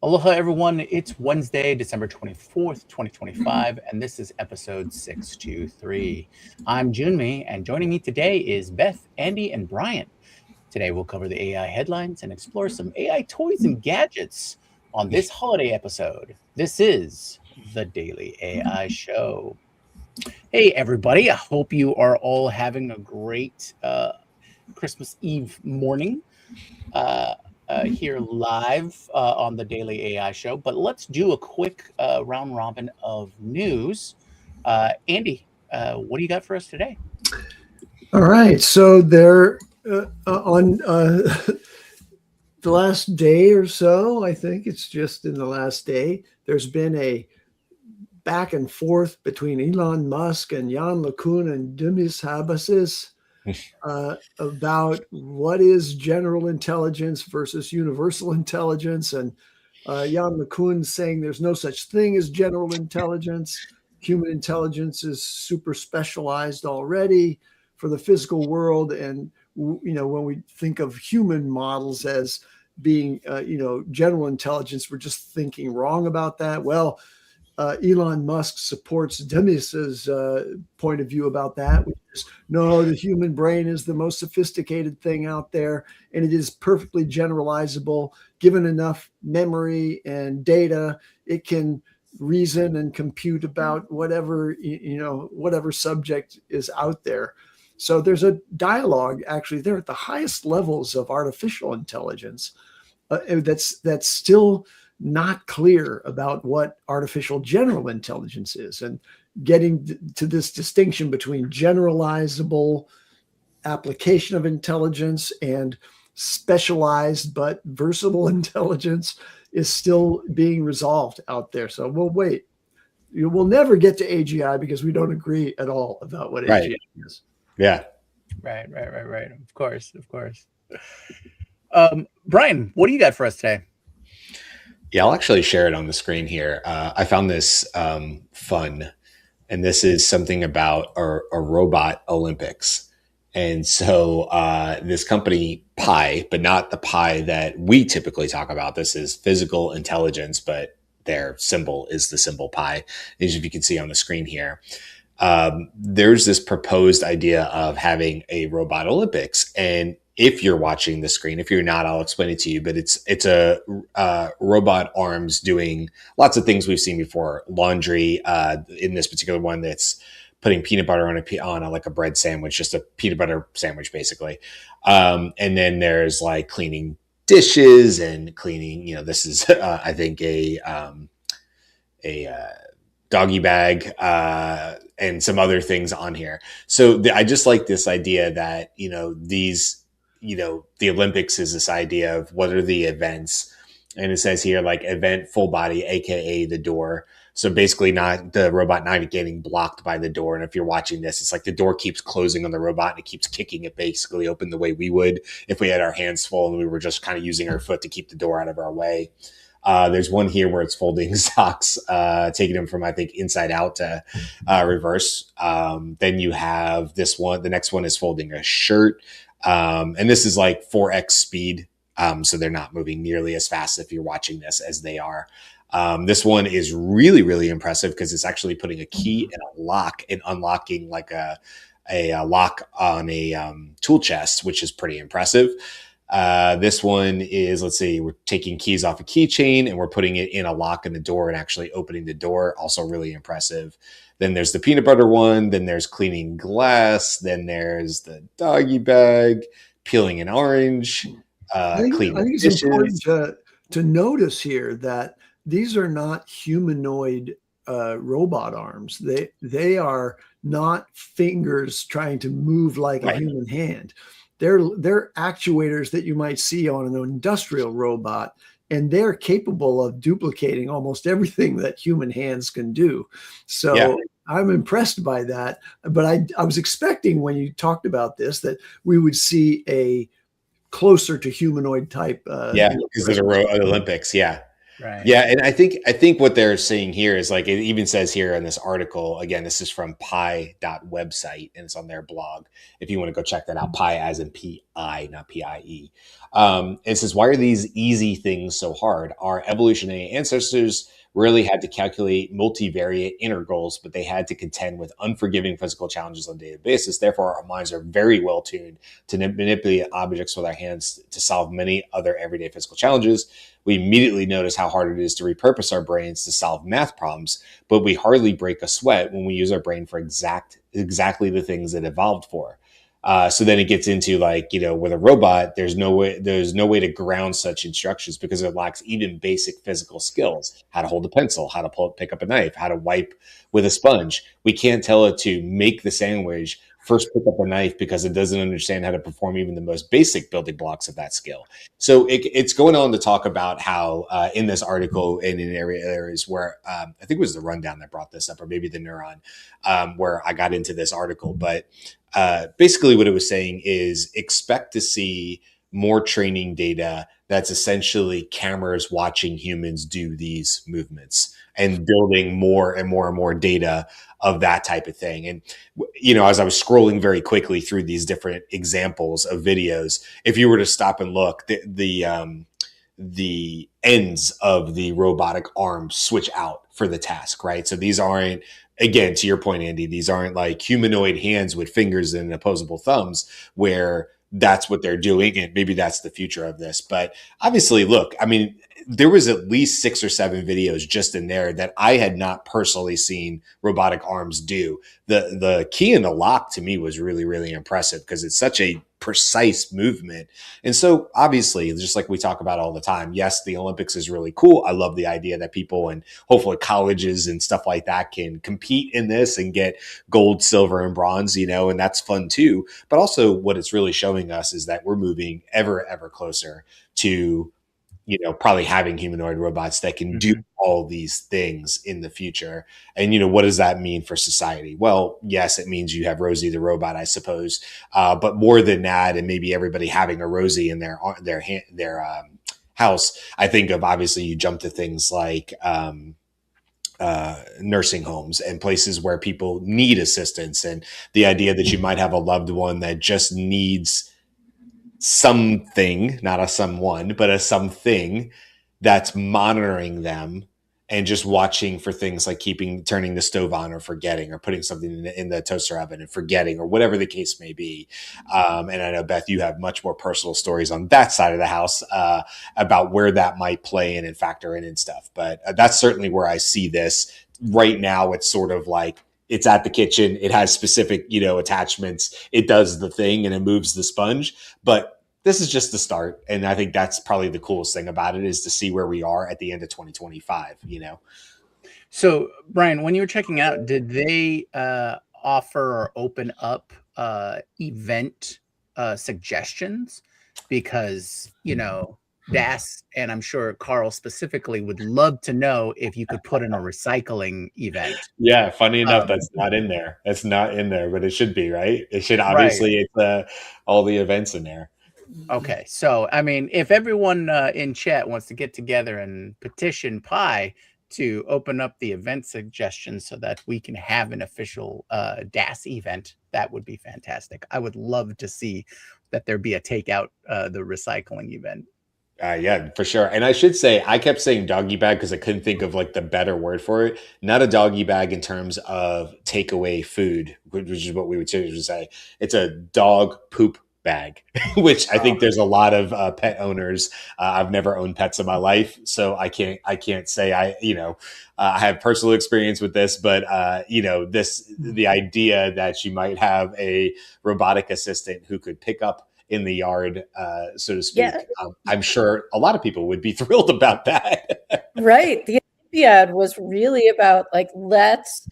Aloha, everyone. It's Wednesday, December 24th, 2025, and this is episode 623. I'm Jyunmi, and joining me today is Beth, Andy, and Brian. Today, we'll cover the AI headlines and explore some AI toys and gadgets on this holiday episode. This is the Daily AI Show. Hey, everybody. I hope you are all having a great Christmas Eve morning. Here live on the Daily AI Show. But let's do a quick round robin of news. Andy, what do you got for us today? All right. So there on the last day or so, I think it's just in the last day, there's been a back and forth between Elon Musk and Jan LeCun and Demis Habasis about what is general intelligence versus universal intelligence. And Jan LeCun saying there's no such thing as general intelligence. Human intelligence is super specialized already for the physical world. And, when we think of human models as being, general intelligence, we're just thinking wrong about that. Well, Elon Musk supports Demis's point of view about that, which is, no, the human brain is the most sophisticated thing out there, and it is perfectly generalizable. Given enough memory and data, it can reason and compute about whatever subject is out there. So there's a dialogue actually there at the highest levels of artificial intelligence that's still not clear about what artificial general intelligence is, and getting to this distinction between generalizable application of intelligence and specialized but versatile intelligence is still being resolved out there. So we'll wait. We'll never get to AGI because we don't agree at all about what AGI is. Yeah. Right. Of course. Brian, what do you got for us today? Yeah, I'll actually share it on the screen here. I found this fun, and this is something about a robot Olympics. And so this company Pi, but not the Pi that we typically talk about. This is physical intelligence, but their symbol is the symbol Pi, as you can see on the screen here. There's this proposed idea of having a robot Olympics. And if you're watching the screen, if you're not, I'll explain it to you. But it's a robot arms doing lots of things we've seen before. Laundry, in this particular one, that's putting peanut butter on like a bread sandwich, just a peanut butter sandwich, basically. And then there's like cleaning dishes and cleaning. This is I think a doggy bag and some other things on here. So I just like this idea that the Olympics is this idea of what are the events, and it says here like event full body, aka the door. So basically not the robot not getting blocked by the door. And if you're watching this, it's like the door keeps closing on the robot and it keeps kicking it basically open the way we would if we had our hands full and we were just kind of using our foot to keep the door out of our way. There's one here where it's folding socks, taking them from, I think, inside out to reverse. Then you have this one. The next one is folding a shirt. And this is like 4x speed. So they're not moving nearly as fast if you're watching this as they are. This one is really, really impressive because it's actually putting a key in a lock and unlocking like a lock on a tool chest, which is pretty impressive. This one is, let's see, we're taking keys off a keychain and we're putting it in a lock in the door and actually opening the door. Also really impressive. Then there's the peanut butter one. Then there's cleaning glass. Then there's the doggy bag, peeling an orange, cleaning I think it's important to notice here that these are not humanoid robot arms. They are not fingers trying to move like a human hand. They're actuators that you might see on an industrial robot, and they're capable of duplicating almost everything that human hands can do. So I'm impressed by that. But I was expecting when you talked about this that we would see a closer to humanoid type. Because of the Olympics. Yeah. Right. Yeah. And I think what they're saying here is like, it even says here in this article, again, this is from pi.website and it's on their blog. If you want to go check that out, Pi as in Pi, I, not PIE. It says, why are these easy things so hard? Our evolutionary ancestors rarely had to calculate multivariate integrals, but they had to contend with unforgiving physical challenges on a daily basis. Therefore, our minds are very well tuned to manipulate objects with our hands to solve many other everyday physical challenges. We immediately notice how hard it is to repurpose our brains to solve math problems, but we hardly break a sweat when we use our brain for exactly the things it evolved for. So then it gets into like, with a robot, there's no way to ground such instructions because it lacks even basic physical skills: how to hold a pencil, how to pick up a knife, how to wipe with a sponge. We can't tell it to make the sandwich, first pick up a knife, because it doesn't understand how to perform even the most basic building blocks of that skill. So it's going on to talk about how in this article and in areas where I think it was the Rundown that brought this up, or maybe the Neuron, where I got into this article, but basically what it was saying is expect to see more training data that's essentially cameras watching humans do these movements and building more and more and more data of that type of thing. And, as I was scrolling very quickly through these different examples of videos, if you were to stop and look, the ends of the robotic arms switch out for the task, right? So these aren't, again, to your point, Andy, these aren't like humanoid hands with fingers and opposable thumbs where that's what they're doing. And maybe that's the future of this. But obviously, look, I mean, there was at least 6 or 7 videos just in there that I had not personally seen robotic arms do. The key in the lock to me was really, really impressive because it's such a precise movement. And so obviously, just like we talk about all the time, yes, the Olympics is really cool. I love the idea that people and hopefully colleges and stuff like that can compete in this and get gold, silver, and bronze, and that's fun too. But also what it's really showing us is that we're moving ever, ever closer to probably having humanoid robots that can do all these things in the future. And, what does that mean for society? Well, yes, it means you have Rosie the robot, I suppose. But more than that, and maybe everybody having a Rosie in their house, I think of, obviously you jump to things like, nursing homes and places where people need assistance, and the idea that you might have a loved one that just needs something, not a someone, but a something that's monitoring them and just watching for things like turning the stove on or forgetting, or putting something in the toaster oven and forgetting, or whatever the case may be. And I know, Beth, you have much more personal stories on that side of the house about where that might play in and factor in and stuff. But that's certainly where I see this right now. It's sort of like, it's at the kitchen. It has specific, attachments. It does the thing and it moves the sponge. But this is just the start. And I think that's probably the coolest thing about it, is to see where we are at the end of 2025, So, Brian, when you were checking out, did they offer or open up event suggestions? Because, Das, and I'm sure Karl specifically, would love to know if you could put in a recycling event. Yeah, funny enough, that's not in there. That's not in there, but it should be, right? It should, Right. obviously, it's all the events in there. Okay, so I mean, if everyone in chat wants to get together and petition Pi to open up the event suggestions so that we can have an official DAS event, that would be fantastic. I would love to see that there be a takeout the recycling event. Yeah, for sure. And I should say, I kept saying doggy bag because I couldn't think of like the better word for it. Not a doggy bag in terms of takeaway food, which is what we would typically say. It's a dog poop bag, which I think there's a lot of pet owners. I've never owned pets in my life, so I can't say I have personal experience with this, but the idea that you might have a robotic assistant who could pick up in the yard, so to speak. Yeah. I'm sure a lot of people would be thrilled about that. Right. The Olympiad was really about like, let's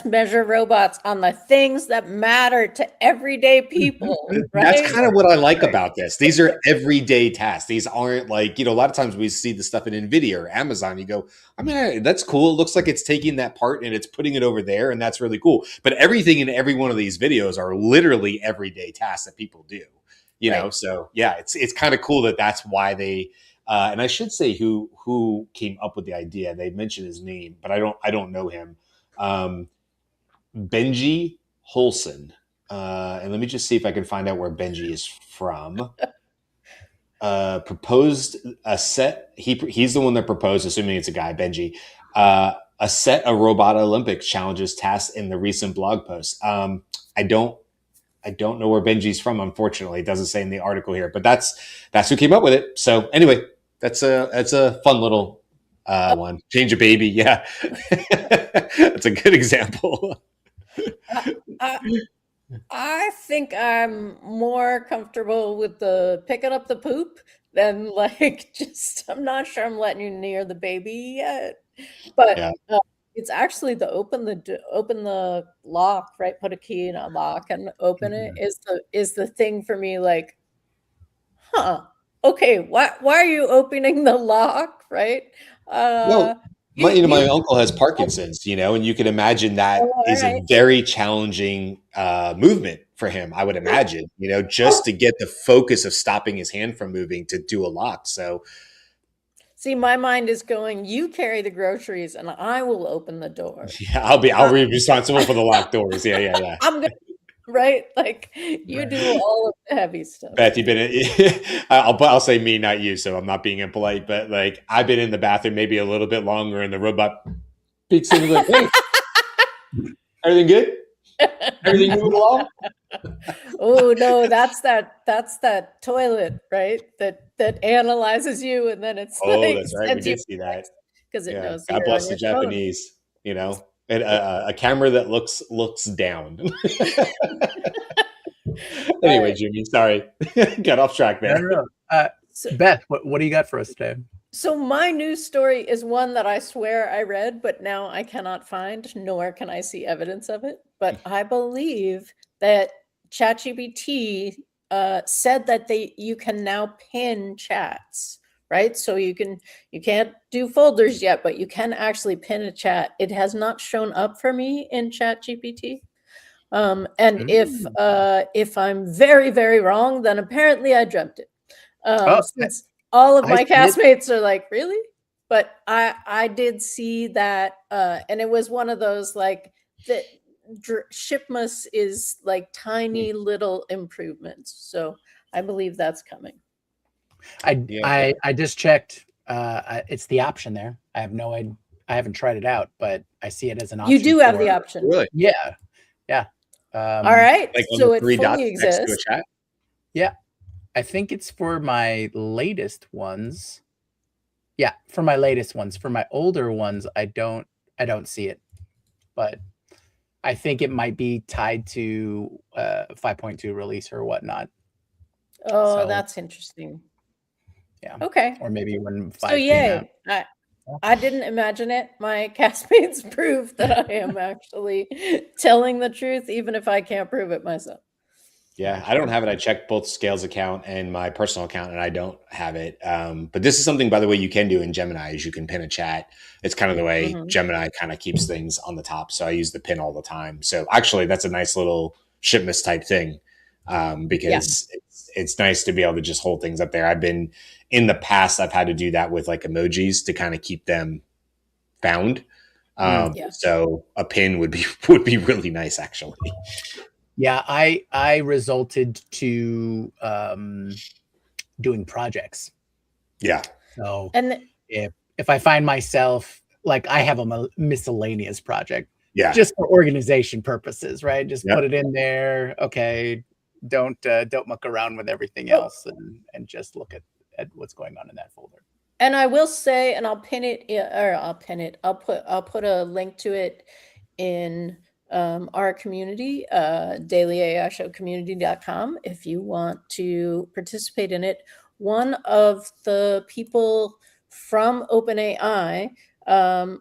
measure robots on the things that matter to everyday people. Right? That's kind of what I like about this. These are everyday tasks. These aren't like, a lot of times we see the stuff in NVIDIA or Amazon. You go, I mean, that's cool. It looks like it's taking that part and it's putting it over there, and that's really cool. But everything in every one of these videos are literally everyday tasks that people do. Right. So yeah, it's kind of cool that that's why they, and I should say who came up with the idea. They mentioned his name, but I don't know him. Benji Holson. And let me just see if I can find out where Benji is from. Proposed a set. He's the one that proposed, assuming it's a guy, Benji. A set of robot Olympics challenges tasked in the recent blog post. I don't know where Benji's from. Unfortunately, it doesn't say in the article here, but that's who came up with it. So anyway, that's a fun little one. Change a baby, yeah. That's a good example. I think I'm more comfortable with the picking up the poop than like just. I'm not sure I'm letting you near the baby yet, but Yeah. it's actually the open the lock, right? Put a key in a lock and open it is the thing for me. Like, okay, why are you opening the lock, right? Well, my uncle has Parkinson's, and you can imagine that is a very challenging movement for him. I would imagine, just to get the focus of stopping his hand from moving to do a lock. So, see, my mind is going. You carry the groceries, and I will open the door. yeah, I'll be responsible for the locked doors. Yeah. I'm gonna. Right, like you do all of the heavy stuff. Beth, you've been. I'll say me, not you. So I'm not being impolite, but like I've been in the bathroom maybe a little bit longer, and the robot peeks in and like, "Hey, everything good? Everything moving along?" Oh no, that's that toilet, right? That analyzes you, and then it's like, that's right. We did see that because it knows. God bless the Japanese. And a camera that looks down. Anyway, Jyunmi, sorry, got off track there. No. Beth, what do you got for us today? So my news story is one that I swear I read, but now I cannot find, nor can I see evidence of it. But I believe that ChatGPT said that you can now pin chats. Right, so you can't do folders yet, but you can actually pin a chat. It has not shown up for me in ChatGPT, and if I'm very, very wrong, then apparently I dreamt it. Since all of my castmates are like, really, but I did see that, and it was one of those like that. Shipmas is like tiny little improvements, so I believe that's coming. I just checked. It's the option there. I have no idea. I haven't tried it out, but I see it as an option. You do have the option. Really? Yeah. All right. Like so it three dots fully next to a exists. chat? Yeah. I think it's for my latest ones. Yeah, for my latest ones. For my older ones, I don't see it. But I think it might be tied to 5.2 release or whatnot. Oh, so, that's interesting. Yeah. Okay. Or maybe when 5 so yay. I didn't imagine it. My castmates prove that I am actually telling the truth, even if I can't prove it myself. Yeah, I don't have it. I checked both Scales account and my personal account, and I don't have it. But this is something, by the way, you can do in Gemini, is you can pin a chat. It's kind of the way Gemini kind of keeps things on the top. So I use the pin all the time. So actually, that's a nice little shipments type thing, because it's nice to be able to just hold things up there. In the past, I've had to do that with like emojis to kind of keep them found. So a pin would be really nice, actually. Yeah, I resulted to doing projects. Yeah. So if I find myself like I have a miscellaneous project, just for organization purposes, right? Just put it in there. Okay, don't muck around with everything else, and just look at what's going on in that folder. And I will say, and I'll pin it, or I'll pin it. I'll put a link to it in our community, dailyAIshowcommunity.com, if you want to participate in it. One of the people from OpenAI,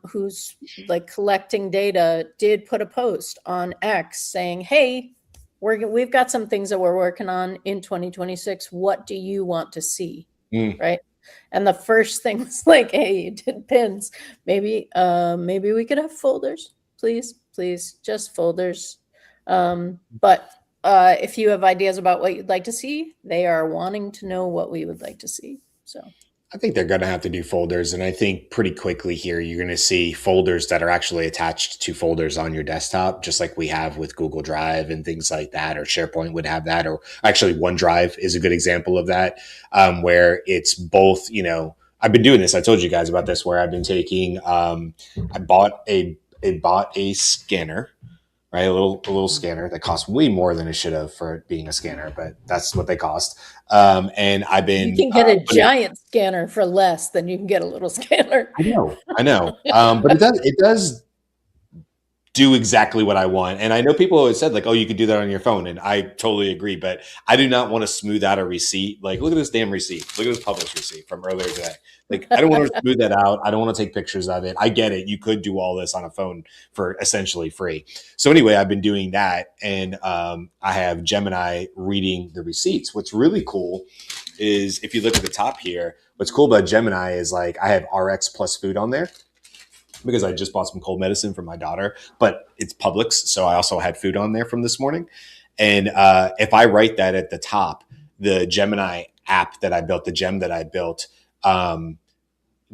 who's like collecting data, did put a post on X saying, hey, we've got some things that we're working on in 2026. What do you want to see? Right. And the first thing was like, hey, you did pins. Maybe we could have folders, please, just folders. But if you have ideas about what you'd like to see, they are wanting to know what we would like to see. So I think they're going to have to do folders. And I think pretty quickly here, you're going to see folders that are actually attached to folders on your desktop, just like we have with Google Drive and things like that, or SharePoint would have that, or actually OneDrive is a good example of that, where it's both, I've been doing this. I told you guys about this, where I've been taking, I bought a scanner, right? A little scanner that costs way more than it should have for it being a scanner, but that's what they cost. And I've been. You can get a giant scanner for less than you can get a little scanner. I know. But it does do exactly what I want. And I know people always said like, oh, you could do that on your phone. And I totally agree, but I do not want to smooth out a receipt. Like, look at this damn receipt. Look at this published receipt from earlier today. Like, I don't want to smooth that out. I don't want to take pictures of it. I get it. You could do all this on a phone for essentially free. So anyway, I've been doing that. And I have Gemini reading the receipts. What's really cool is if you look at the top here, what's cool about Gemini is like I have RX plus food on there, because I just bought some cold medicine for my daughter, but it's Publix. So I also had food on there from this morning. And if I write that at the top, the Gemini app that I built, the gem that I built,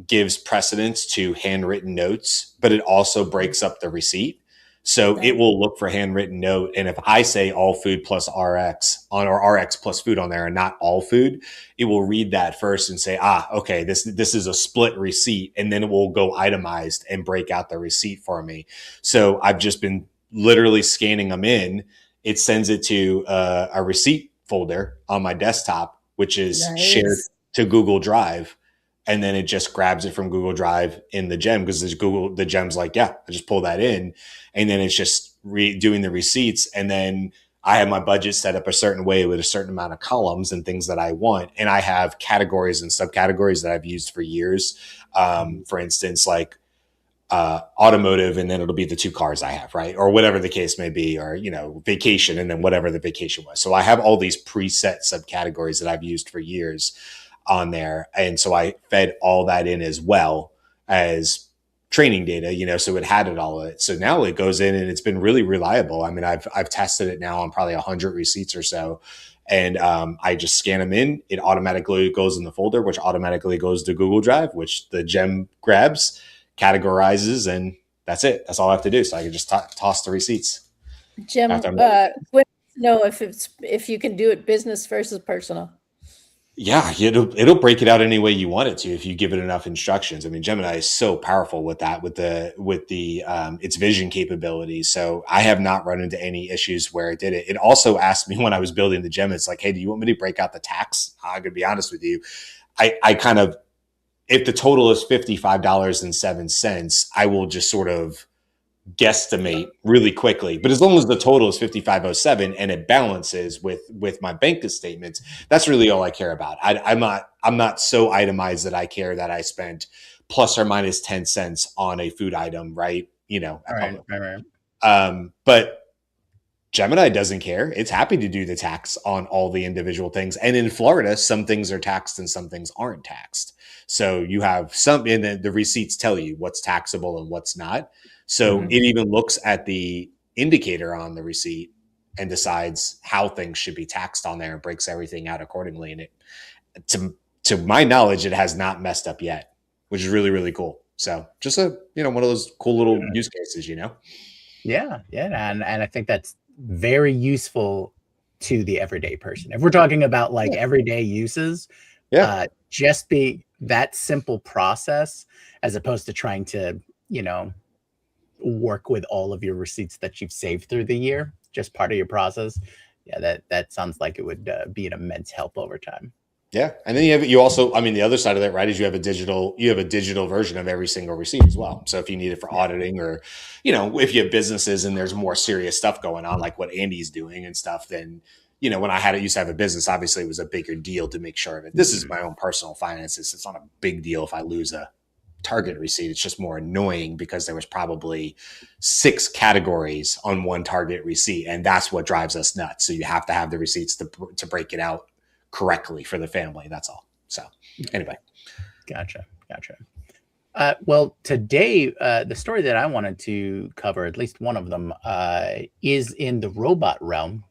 gives precedence to handwritten notes, but it also breaks up the receipt. So it will look for handwritten note. And if I say all food plus RX or RX plus food on there and not all food, it will read that first and say, okay, this is a split receipt. And then it will go itemized and break out the receipt for me. So I've just been literally scanning them in. It sends it to a receipt folder on my desktop, which is shared to Google Drive. And then it just grabs it from Google Drive in the gem, because the gem's like, yeah, I just pull that in. And then it's just doing the receipts. And then I have my budget set up a certain way with a certain amount of columns and things that I want. And I have categories and subcategories that I've used for years. For instance, like automotive, and then it'll be the 2 cars I have, right? Or whatever the case may be, or, vacation, and then whatever the vacation was. So I have all these preset subcategories that I've used for years on there. And so I fed all that in as well as training data, so it had it all of it. So now it goes in and it's been really reliable. I mean, I've tested it now on probably 100 receipts or so. And I just scan them in. It automatically goes in the folder, which automatically goes to Google Drive, which the gem grabs, categorizes, and that's it. That's all I have to do. So I can just toss the receipts. Gem, know if you can do it business versus personal. Yeah, it'll break it out any way you want it to if you give it enough instructions. I mean, Gemini is so powerful with that, with the its vision capabilities. So I have not run into any issues where it did it. It also asked me when I was building the gem, it's like, hey, do you want me to break out the tax? I'm gonna be honest with you. I kind of, if the total is $55.07, I will just sort of guesstimate really quickly. But as long as the total is 5507 and it balances with my bank statements, that's really all I care about. I'm not so itemized that I care that I spent plus or minus 10 cents on a food item, right? Right. But Gemini doesn't care. It's happy to do the tax on all the individual things. And in Florida, some things are taxed and some things aren't taxed. So you have some, and the receipts tell you what's taxable and what's not. So it even looks at the indicator on the receipt and decides how things should be taxed on there and breaks everything out accordingly. And it, to my knowledge, it has not messed up yet, which is really, really cool. So just one of those cool little use cases, Yeah. And I think that's very useful to the everyday person. If we're talking about like everyday uses, just be that simple process as opposed to trying to, work with all of your receipts that you've saved through the year, just part of your process. Yeah, that sounds like it would be an immense help over time. Yeah, and then you also, the other side of that, right, is you have a digital version of every single receipt as well. So if you need it for auditing, or if you have businesses and there's more serious stuff going on, like what Andy's doing and stuff, then when I used to have a business, obviously it was a bigger deal to make sure of it. This is my own personal finances. It's not a big deal if I lose a Target receipt. It's just more annoying because there was probably 6 categories on one Target receipt, and that's what drives us nuts. So you have to have the receipts to break it out correctly for the family. That's all. So anyway. Gotcha. Well, today, the story that I wanted to cover, at least one of them, is in the robot realm.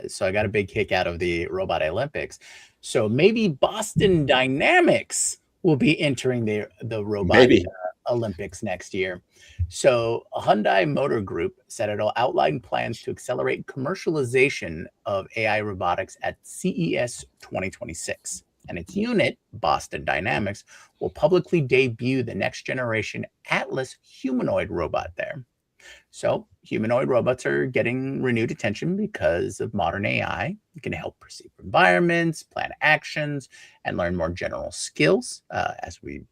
So I got a big kick out of the Robot Olympics. So maybe Boston Dynamics will be entering the robot Maybe. Olympics next year. So Hyundai Motor Group said it'll outline plans to accelerate commercialization of AI robotics at CES 2026. And its unit, Boston Dynamics, will publicly debut the next generation Atlas humanoid robot there. So humanoid robots are getting renewed attention because of modern AI. It can help perceive environments, plan actions, and learn more general skills, as we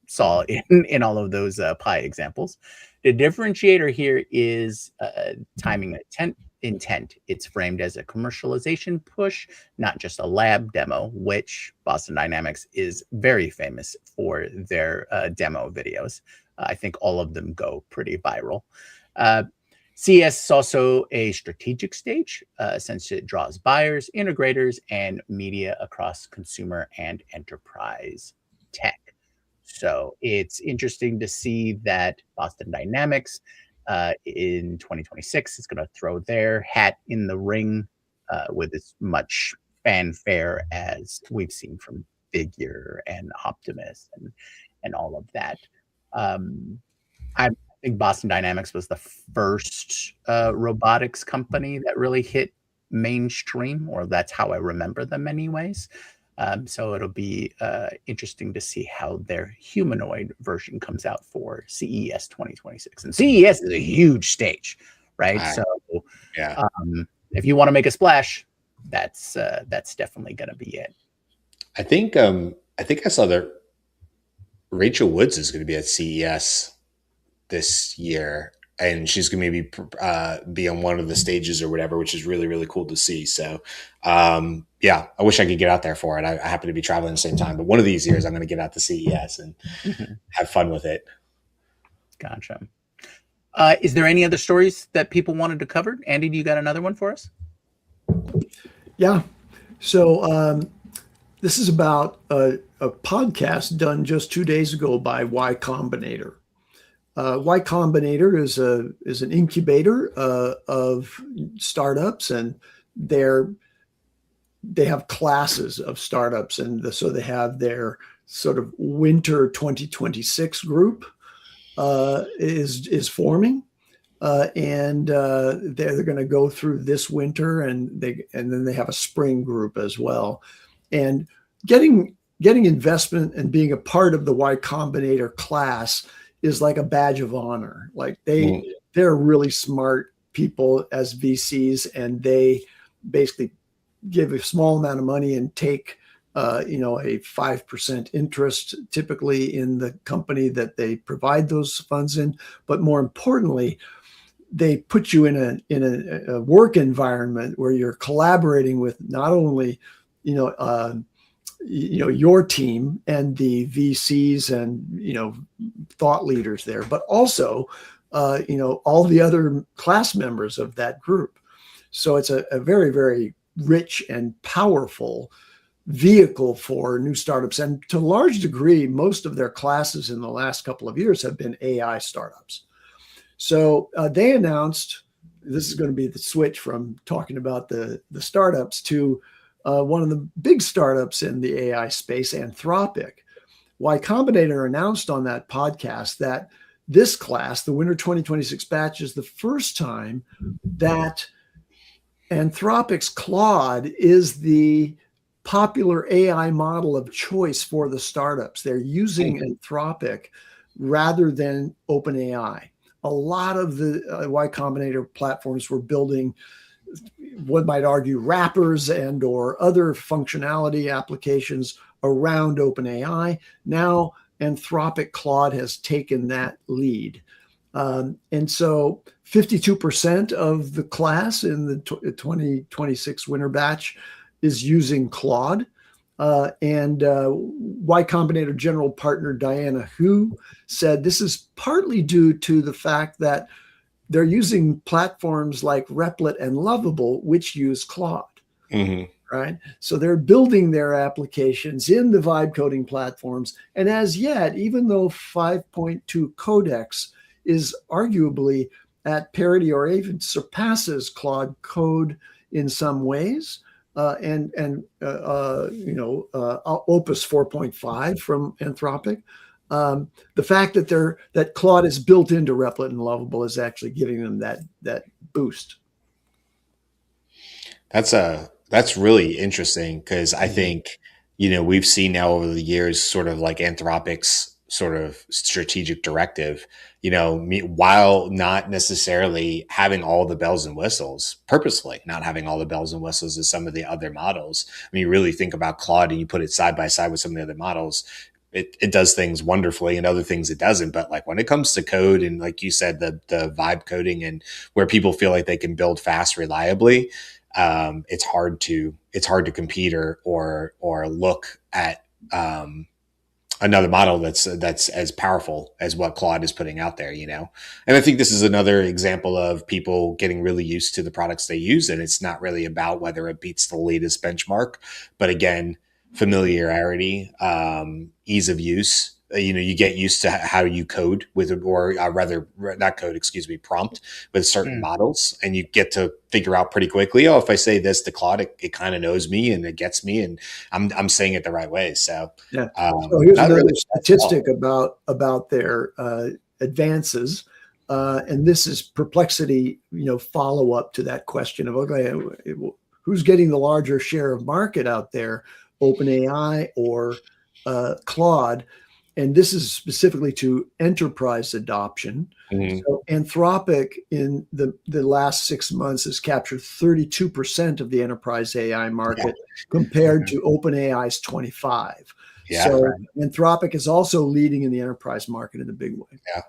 saw in all of those pie examples. The differentiator here is timing intent. It's framed as a commercialization push, not just a lab demo, which Boston Dynamics is very famous for their demo videos. I think all of them go pretty viral. CES is also a strategic stage since it draws buyers, integrators, and media across consumer and enterprise tech. So it's interesting to see that Boston Dynamics in 2026 is going to throw their hat in the ring with as much fanfare as we've seen from Figure and Optimus and all of that. I think Boston Dynamics was the first robotics company that really hit mainstream, or that's how I remember them anyways. So it'll be interesting to see how their humanoid version comes out for CES 2026. And CES is a huge stage, right? So yeah, if you want to make a splash, that's definitely going to be it. I think I saw that Rachel Woods is going to be at CES this year, and she's going to maybe be on one of the stages or whatever, which is really, really cool to see. So, yeah, I wish I could get out there for it. I happen to be traveling at the same time, but one of these years I'm going to get out to CES and have fun with it. Gotcha. Is there any other stories that people wanted to cover? Andy, do you got another one for us? Yeah. So this is about a podcast done just 2 days ago by Y Combinator. Y Combinator is an incubator of startups, and they have classes of startups, and so they have their sort of winter 2026 group is forming, and they're going to go through this winter, and then they have a spring group as well, and getting investment and being a part of the Y Combinator class is like a badge of honor. Like they're really smart people as VCs, and they basically give a small amount of money and take a 5% interest typically in the company that they provide those funds in. But more importantly, they put you in a work environment where you're collaborating with not only your team and the VCs and thought leaders there, but also all the other class members of that group. So it's a very, very rich and powerful vehicle for new startups, and to a large degree, most of their classes in the last couple of years have been AI startups. So they announced, this is going to be the switch from talking about the startups to one of the big startups in the AI space, Anthropic. Y Combinator announced on that podcast that this class, the Winter 2026 batch, is the first time that Anthropic's Claude is the popular AI model of choice for the startups. They're using Anthropic rather than OpenAI. A lot of the Y Combinator platforms were building, one might argue, wrappers and or other functionality applications around OpenAI. Now Anthropic Claude has taken that lead. And so 52% of the class in the 2026 winter batch is using Claude. And Y Combinator general partner Diana Hu said this is partly due to the fact that they're using platforms like Replit and Lovable, which use Claude. Right? So they're building their applications in the vibe coding platforms. And as yet, even though 5.2 Codex is arguably at parity or even surpasses Claude Code in some ways, Opus 4.5 from Anthropic. The fact that Claude is built into Replit and Lovable is actually giving them that boost. That's really interesting because I think, we've seen now over the years sort of like Anthropic's sort of strategic directive, while not necessarily having all the bells and whistles, purposefully not having all the bells and whistles as some of the other models. I mean, you really think about Claude and you put it side by side with some of the other models, it does things wonderfully and other things it doesn't. But like when it comes to code and like you said, the vibe coding and where people feel like they can build fast, reliably, it's hard to compete or look at another model that's as powerful as what Claude is putting out there, And I think this is another example of people getting really used to the products they use, and it's not really about whether it beats the latest benchmark, but again, familiarity, ease of use. You get used to how you code with, or rather not code, excuse me, prompt with certain models, and you get to figure out pretty quickly, if I say this to Claude, it kind of knows me and it gets me, and I'm saying it the right way. So yeah. So here's another really statistic about their advances, and this is Perplexity, follow up to that question of, okay, who's getting the larger share of market out there, OpenAI or Claude? And this is specifically to enterprise adoption. Mm-hmm. So Anthropic in the last 6 months has captured 32% of the enterprise AI market compared to OpenAI's 25%. Yeah, so Anthropic is also leading in the enterprise market in a big way. Yeah.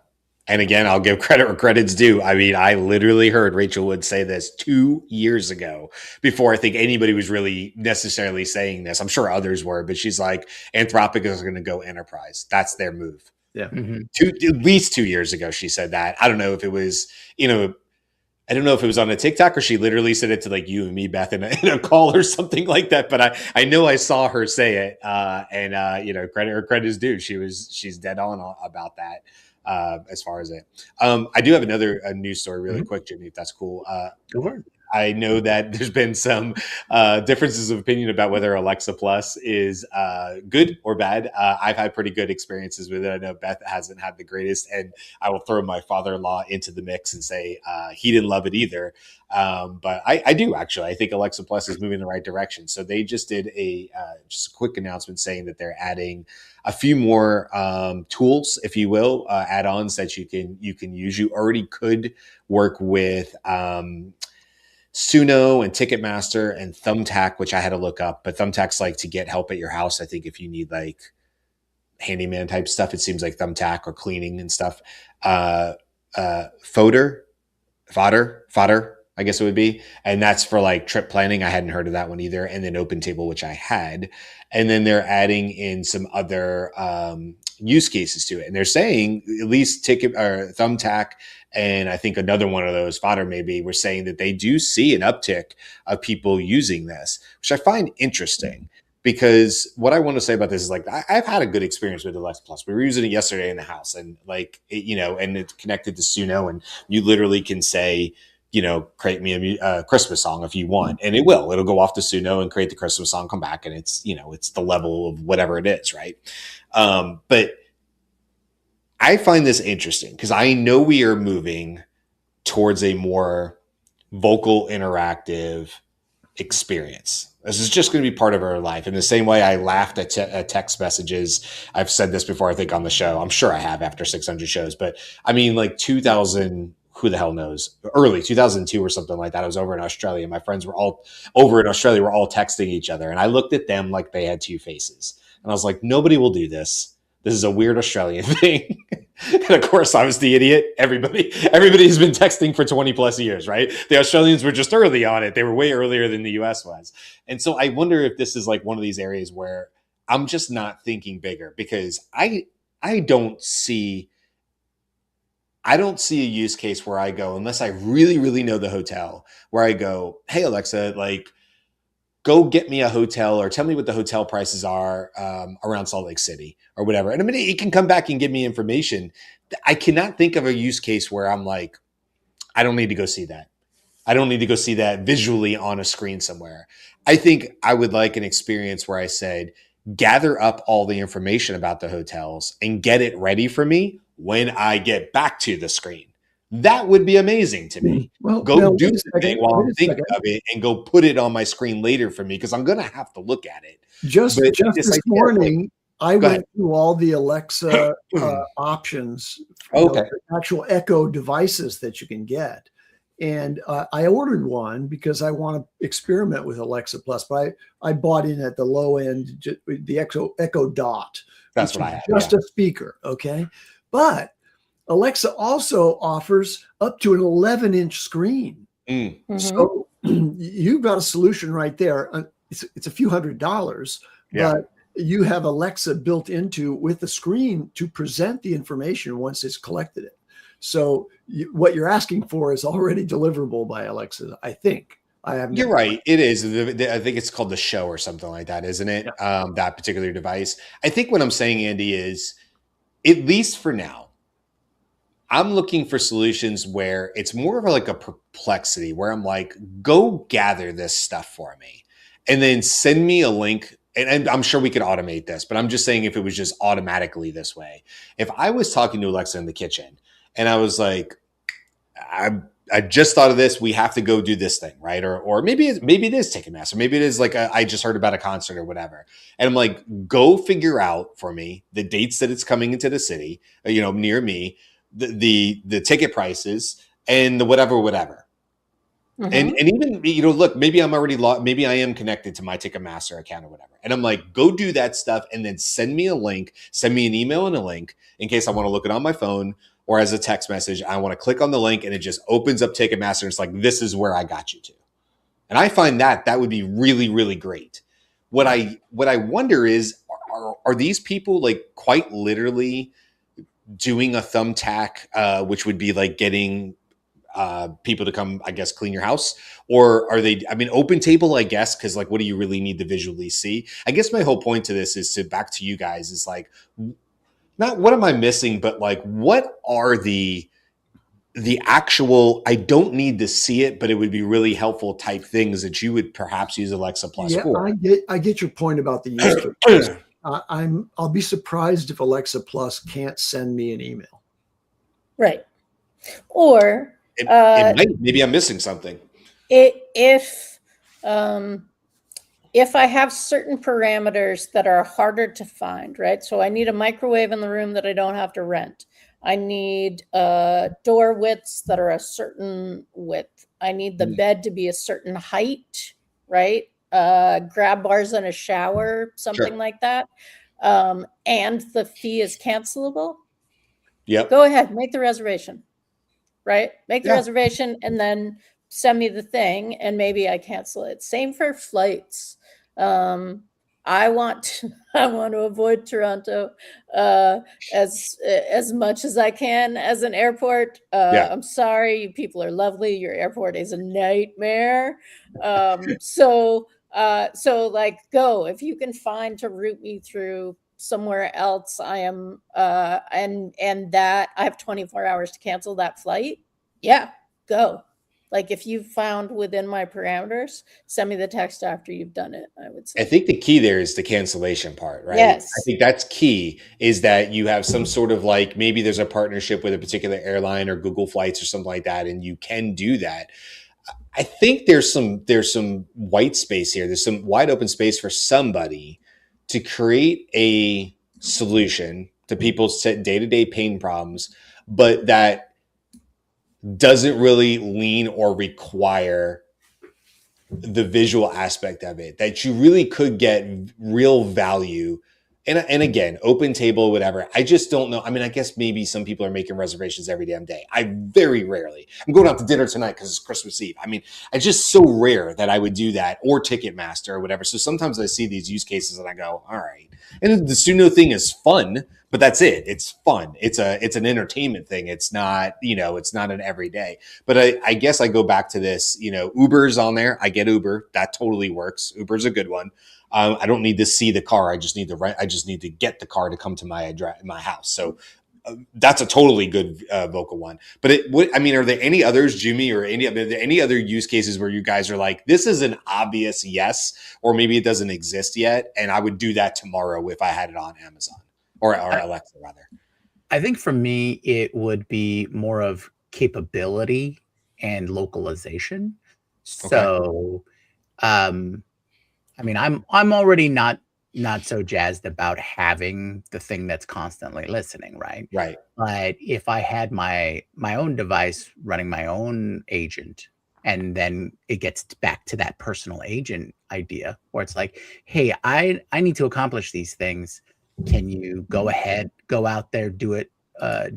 And again, I'll give credit where credit's due. I mean, I literally heard Rachel Wood say this 2 years ago before I think anybody was really necessarily saying this. I'm sure others were, but she's like, Anthropic is going to go enterprise. That's their move. Yeah. Mm-hmm. At least 2 years ago, she said that. I don't know if it was, I don't know if it was on a TikTok or she literally said it to like you and me, Beth, in a call or something like that. But I know I saw her say it, and credit where credit is due. She's dead on about that. As far as it, I do have another news story really quick, Jimmy, if that's cool. Go for it. I know that there's been some differences of opinion about whether Alexa Plus is good or bad. I've had pretty good experiences with it. I know Beth hasn't had the greatest, and I will throw my father-in-law into the mix and say he didn't love it either. But I do actually. I think Alexa Plus is moving in the right direction. So they just did just a quick announcement saying that they're adding a few more tools, if you will, add-ons that you can use. You already could work with Suno and Ticketmaster and Thumbtack, which I had to look up, but Thumbtack's like to get help at your house. I think if you need like handyman type stuff, it seems like Thumbtack or cleaning and stuff. Fodder, I guess it would be. And that's for like trip planning. I hadn't heard of that one either. And then OpenTable, which I had. And then they're adding in some other use cases to it. And they're saying at least Thumbtack, and I think another one of those, Fodder maybe, were saying that they do see an uptick of people using this, which I find interesting. Because what I want to say about this is like, I've had a good experience with Alexa Plus. We were using it yesterday in the house, and like, and it's connected to Suno, and you literally can say, create me a Christmas song if you want, and it'll go off to Suno and create the Christmas song, come back, and it's, it's the level of whatever it is. Right. But I find this interesting because I know we are moving towards a more vocal, interactive experience. This is just going to be part of our life. In the same way I laughed at text messages. I've said this before, I think, on the show. I'm sure I have after 600 shows. But I mean, like 2000, who the hell knows? Early 2002 or something like that. I was over in Australia. My friends were all over in Australia. We're all texting each other. And I looked at them like they had two faces. And I was like, nobody will do this. This is a weird Australian thing. And of course, I was the idiot. Everybody has been texting for 20 plus years, right? The Australians were just early on it. They were way earlier than the US was. And so I wonder if this is like one of these areas where I'm just not thinking bigger, because I don't see a use case where I go, unless I really, really know the hotel, where I go, hey, Alexa, like, go get me a hotel, or tell me what the hotel prices are around Salt Lake City or whatever. And I mean, it can come back and give me information. I cannot think of a use case where I'm like, I don't need to go see that. I don't need to go see that visually on a screen somewhere. I think I would like an experience where I said, gather up all the information about the hotels and get it ready for me when I get back to the screen. That would be amazing to me. Well, Go now, do wait a the thing second. while Wait I'm a thinking second. of it and go put it on my screen later for me because I'm going to have to look at it. Just But just this this idea of, like, morning, I go ahead. went through all the Alexa options, Okay. the actual Echo devices that you can get. And I ordered one because I want to experiment with Alexa Plus. But I bought in at the low end, the Echo Dot, That's which what is I have. just a speaker. Okay. But Alexa also offers up to an 11-inch screen. Mhm. So you've got a solution right there. It's a few $100s, Yeah. but you have Alexa built into with the screen to present the information once it's collected it. So what you're asking for is already deliverable by Alexa, I think. I haven't. You're right. It is. I think it's called the Show or something like that, isn't it? Yeah. That particular device. I think what I'm saying, Andy, is at least for now, I'm looking for solutions where it's more of like a perplexity, where I'm like, go gather this stuff for me and then send me a link. And I'm sure we could automate this, but I'm just saying if it was just automatically this way. If I was talking to Alexa in the kitchen and I was like, I just thought of this. We have to go do this thing, right? Or maybe it is Ticketmaster. Maybe it is like I just heard about a concert or whatever. And I'm like, go figure out for me the dates that it's coming into the city, near me, the ticket prices, and the whatever. Mhm. And even look, maybe I'm already maybe I am connected to my Ticketmaster account or whatever. And I'm like, go do that stuff, and then send me a link, send me an email and a link in case I want to look it on my phone. Or as a text message, I want to click on the link and it just opens up Ticketmaster. And it's like, this is where I got you to. And I find that would be really, really great. What I wonder is, are these people like quite literally doing a thumbtack, which would be like getting people to come, I guess, clean your house? Or are they, open table, I guess, because like, what do you really need to visually see? I guess my whole point to this is back to you guys is like, not what am I missing, but like, what are the actual, I don't need to see it, but it would be really helpful type things that you would perhaps use Alexa Plus Yeah, for? I get your point about the use case. I'll be surprised if Alexa Plus can't send me an email. Right. Or It might, maybe I'm missing something. If I have certain parameters that are harder to find, right? So I need a microwave in the room that I don't have to rent. I need door widths that are a certain width. I need the bed to be a certain height, right? Grab bars in a shower, something like that. And the fee is cancelable. Yep. Go ahead, make the reservation, right? Make the reservation and then send me the thing and maybe I cancel it. Same for flights. I want to avoid Toronto as much as I can as an airport. I'm sorry, you people are lovely. Your airport is a nightmare. So like go if you can find to route me through somewhere else. I am and that I have 24 hours to cancel that flight. Yeah, go. Like if you found within my parameters, send me the text after you've done it, I would say. I think the key there is the cancellation part, right? Yes. I think that's key, is that you have some sort of like, maybe there's a partnership with a particular airline or Google Flights or something like that, and you can do that. I think there's some white space here. There's some wide open space for somebody to create a solution to people's day-to-day pain problems, but that doesn't really lean or require the visual aspect of it, that you really could get real value. And again, open table, whatever. I just don't know. I guess maybe some people are making reservations every damn day. I very rarely. I'm going out to dinner tonight because it's Christmas Eve. It's just so rare that I would do that, or Ticketmaster or whatever. So sometimes I see these use cases and I go, all right. And the Suno thing is fun, but that's it. It's fun. It's an entertainment thing. It's not, it's not an everyday. But I guess I go back to this, Uber's on there. I get Uber. That totally works. Uber's a good one. I don't need to see the car. I just need to rent. I just need to get the car to come to my house. So that's a totally good vocal one. But are there any others, Jyunmi, or are there any other use cases where you guys are like, this is an obvious yes, or maybe it doesn't exist yet, and I would do that tomorrow if I had it on Amazon or Alexa rather? I think for me, it would be more of capability and localization. So, I mean, I'm already not so jazzed about having the thing that's constantly listening, right? Right. But if I had my own device running my own agent, and then it gets back to that personal agent idea where it's like, hey, I need to accomplish these things. Can you go ahead, go out there, do it,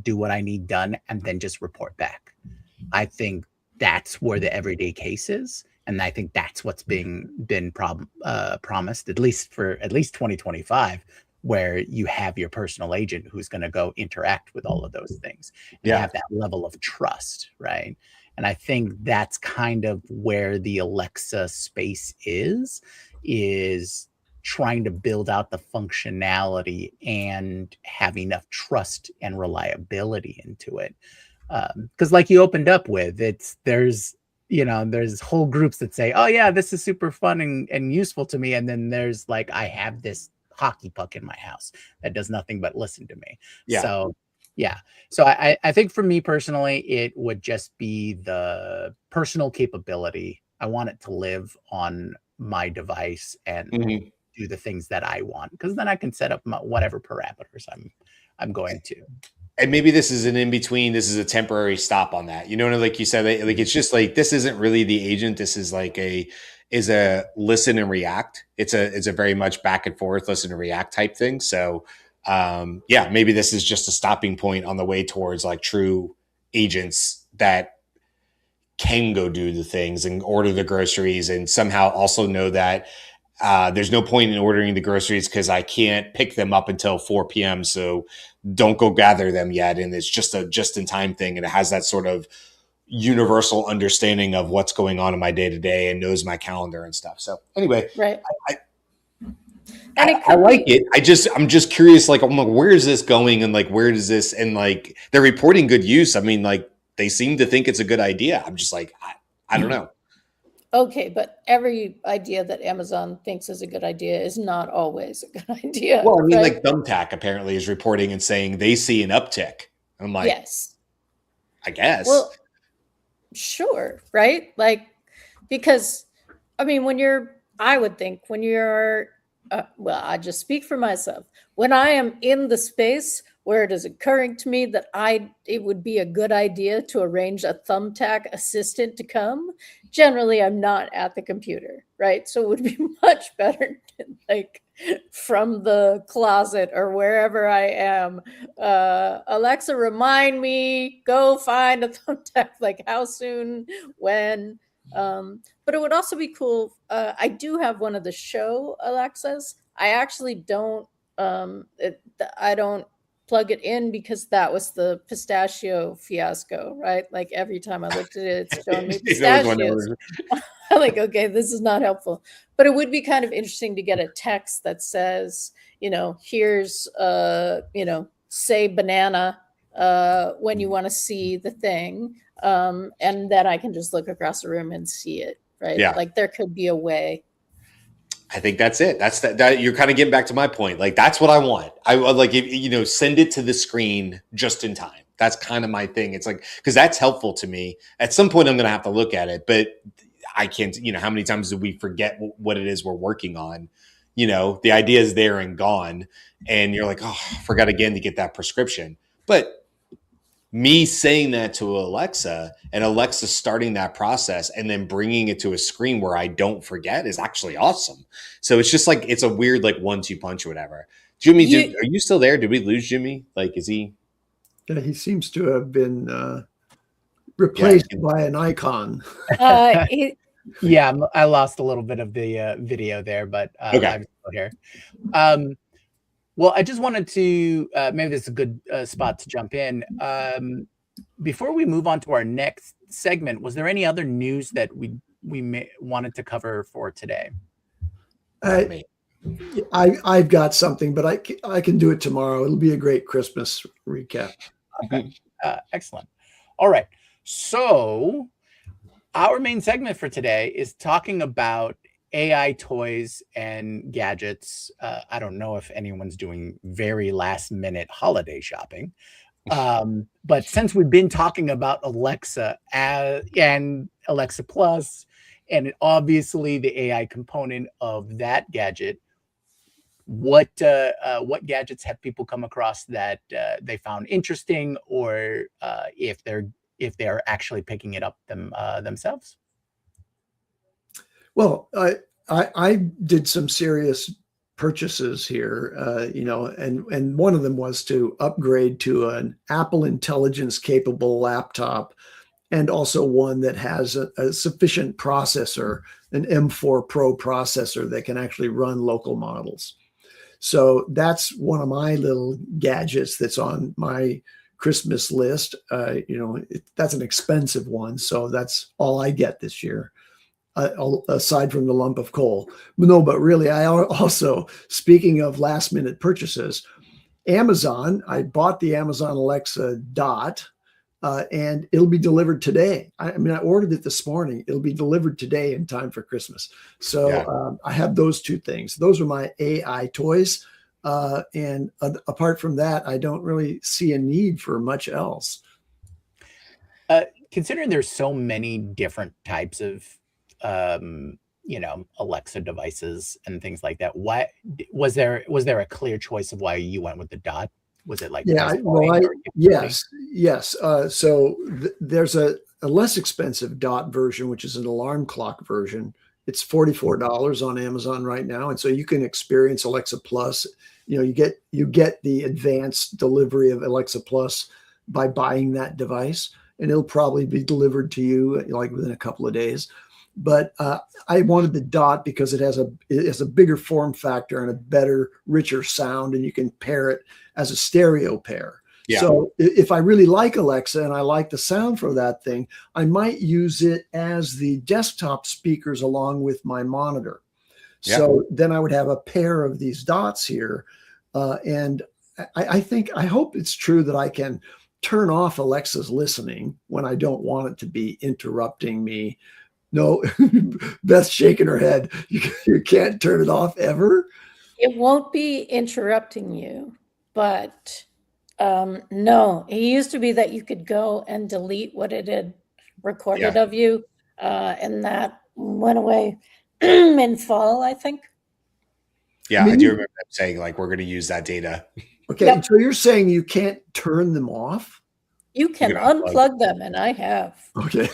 do what I need done, and then just report back? I think that's where the everyday case is. And I think that's what's been promised, at least 2025, where you have your personal agent who's going to go interact with all of those things. And you have that level of trust, right? And I think that's kind of where the Alexa space is trying to build out the functionality and have enough trust and reliability into it. Because like you opened up with, there's whole groups that say, oh yeah, this is super fun and useful to me. And then there's like, I have this hockey puck in my house that does nothing but listen to me. Yeah. So I think for me personally, it would just be the personal capability. I want it to live on my device and do the things that I want, because then I can set up whatever parameters I'm going to. And maybe this is an in-between. This is a temporary stop on that. You know, like you said, like it's just like, this isn't really the agent. This is like a listen and react. It's a very much back and forth, listen and react type thing. So maybe this is just a stopping point on the way towards like true agents that can go do the things and order the groceries, and somehow also know that there's no point in ordering the groceries because I can't pick them up until 4 p.m. So don't go gather them yet. And it's just a just-in-time thing. And it has that sort of universal understanding of what's going on in my day-to-day and knows my calendar and stuff. So anyway, right. I like it. I'm just curious, like, I'm like, where is this going? And like, where does this, and like, they're reporting good use. I mean, like, they seem to think it's a good idea. I'm just like, I don't know. Okay, but every idea that Amazon thinks is a good idea is not always a good idea. Well, I mean, right? Like Thumbtack apparently is reporting and saying they see an uptick. I'm like, yes, I guess. Well, sure, right? Like, because, I mean, I would think when you're, I just speak for myself. When I am in the space where it is occurring to me that it would be a good idea to arrange a Thumbtack assistant to come, generally I'm not at the computer, right? So it would be much better to, like, from the closet or wherever I am, Alexa, remind me, go find a Thumbtack, like how soon, when. But it would also be cool. I do have one of the show Alexas. I actually don't, I don't plug it in because that was the pistachio fiasco, right? Like every time I looked at it, it's showing me pistachios. I'm like, okay, this is not helpful. But it would be kind of interesting to get a text that says, here's, say banana when you want to see the thing. And then I can just look across the room and see it, right? Yeah. Like there could be a way. I think that's it. That's that you're kind of getting back to my point. Like, that's what I want. I like, send it to the screen just in time. That's kind of my thing. It's like, because that's helpful to me. At some point, I'm going to have to look at it, but I can't, how many times do we forget what it is we're working on? The idea is there and gone. And you're like, oh, I forgot again to get that prescription. But me saying that to Alexa and Alexa starting that process and then bringing it to a screen where I don't forget is actually awesome. So it's just like, it's a weird, like 1-2 punch or whatever. Jyunmi, are you still there? Did we lose Jyunmi? Like, is he? Yeah, he seems to have been replaced by an icon. Yeah, I lost a little bit of the video there, but okay. I'm still here. Well, I just wanted to, maybe this is a good spot to jump in. Before we move on to our next segment, was there any other news that we wanted to cover for today? I've got something, but I can do it tomorrow. It'll be a great Christmas recap. Okay. Excellent. All right. So our main segment for today is talking about AI toys and gadgets. I don't know if anyone's doing very last minute holiday shopping. But since we've been talking about Alexa and Alexa Plus, and obviously the AI component of that gadget, what gadgets have people come across that they found interesting, or if they're actually picking it up themselves? Well, I did some serious purchases here, and one of them was to upgrade to an Apple Intelligence capable laptop, and also one that has a sufficient processor, an M4 Pro processor that can actually run local models. So that's one of my little gadgets that's on my Christmas list. That's an expensive one, so that's all I get this year, aside from the lump of coal. No, but really, I also, speaking of last minute purchases, Amazon, I bought the Amazon Alexa Dot, and it'll be delivered today. I ordered it this morning. It'll be delivered today in time for Christmas. So I have those two things. Those are my AI toys. And apart from that, I don't really see a need for much else. Considering there's so many different types of Alexa devices and things like that, why was there a clear choice of why you went with the Dot? Was it like yes. So there's a less expensive Dot version, which is an alarm clock version. It's $44 on Amazon right now, and so you can experience Alexa Plus. You get the advanced delivery of Alexa Plus by buying that device, and it'll probably be delivered to you like within a couple of days. But I wanted the Dot because it has a bigger form factor and a better, richer sound, and you can pair it as a stereo pair. Yeah. So if I really like Alexa and I like the sound for that thing, I might use it as the desktop speakers along with my monitor. Yeah. So then I would have a pair of these Dots here. And I hope it's true that I can turn off Alexa's listening when I don't want it to be interrupting me. No, Beth's shaking her head. You can't turn it off ever? It won't be interrupting you, but no. It used to be that you could go and delete what it had recorded of you, and that went away in fall, I think. Yeah, I do remember them saying, like, we're going to use that data. Okay, yep. So you're saying you can't turn them off? You can unplug them, and I have. Okay.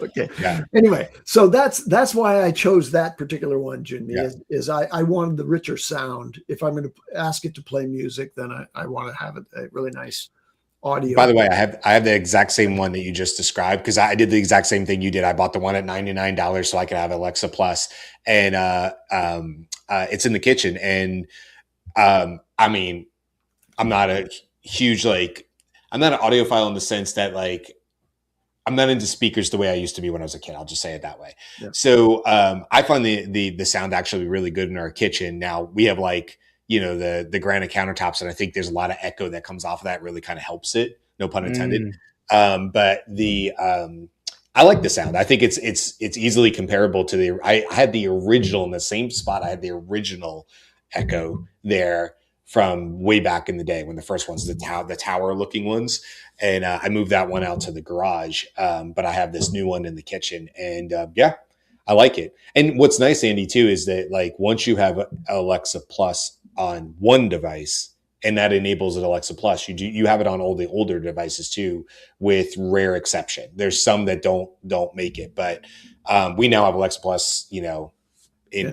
Okay. Yeah. Anyway, so that's why I chose that particular one, Jyunmi, is I wanted the richer sound. If I'm going to ask it to play music, then I want to have a really nice audio. By the way, I have the exact same one that you just described, because I did the exact same thing you did. I bought the one at $99 so I could have Alexa Plus, and it's in the kitchen. And I mean, I'm not a huge I'm not an audiophile in the sense that I'm not into speakers the way I used to be when I was a kid. I'll just say it that way. Yeah. So I find the sound actually really good in our kitchen. Now we have the granite countertops, and I think there's a lot of echo that comes off of that. Really kind of helps it. No pun intended. But I like the sound. I think it's easily comparable to I had the original in the same spot. I had the original Echo there from way back in the day when the first ones, the tower looking ones. And I moved that one out to the garage. But I have this new one in the kitchen, and I like it. And what's nice, Andy, too, is that once you have Alexa Plus on one device, and that enables an Alexa Plus, you have it on all the older devices too, with rare exception. There's some that don't make it, but we now have Alexa Plus,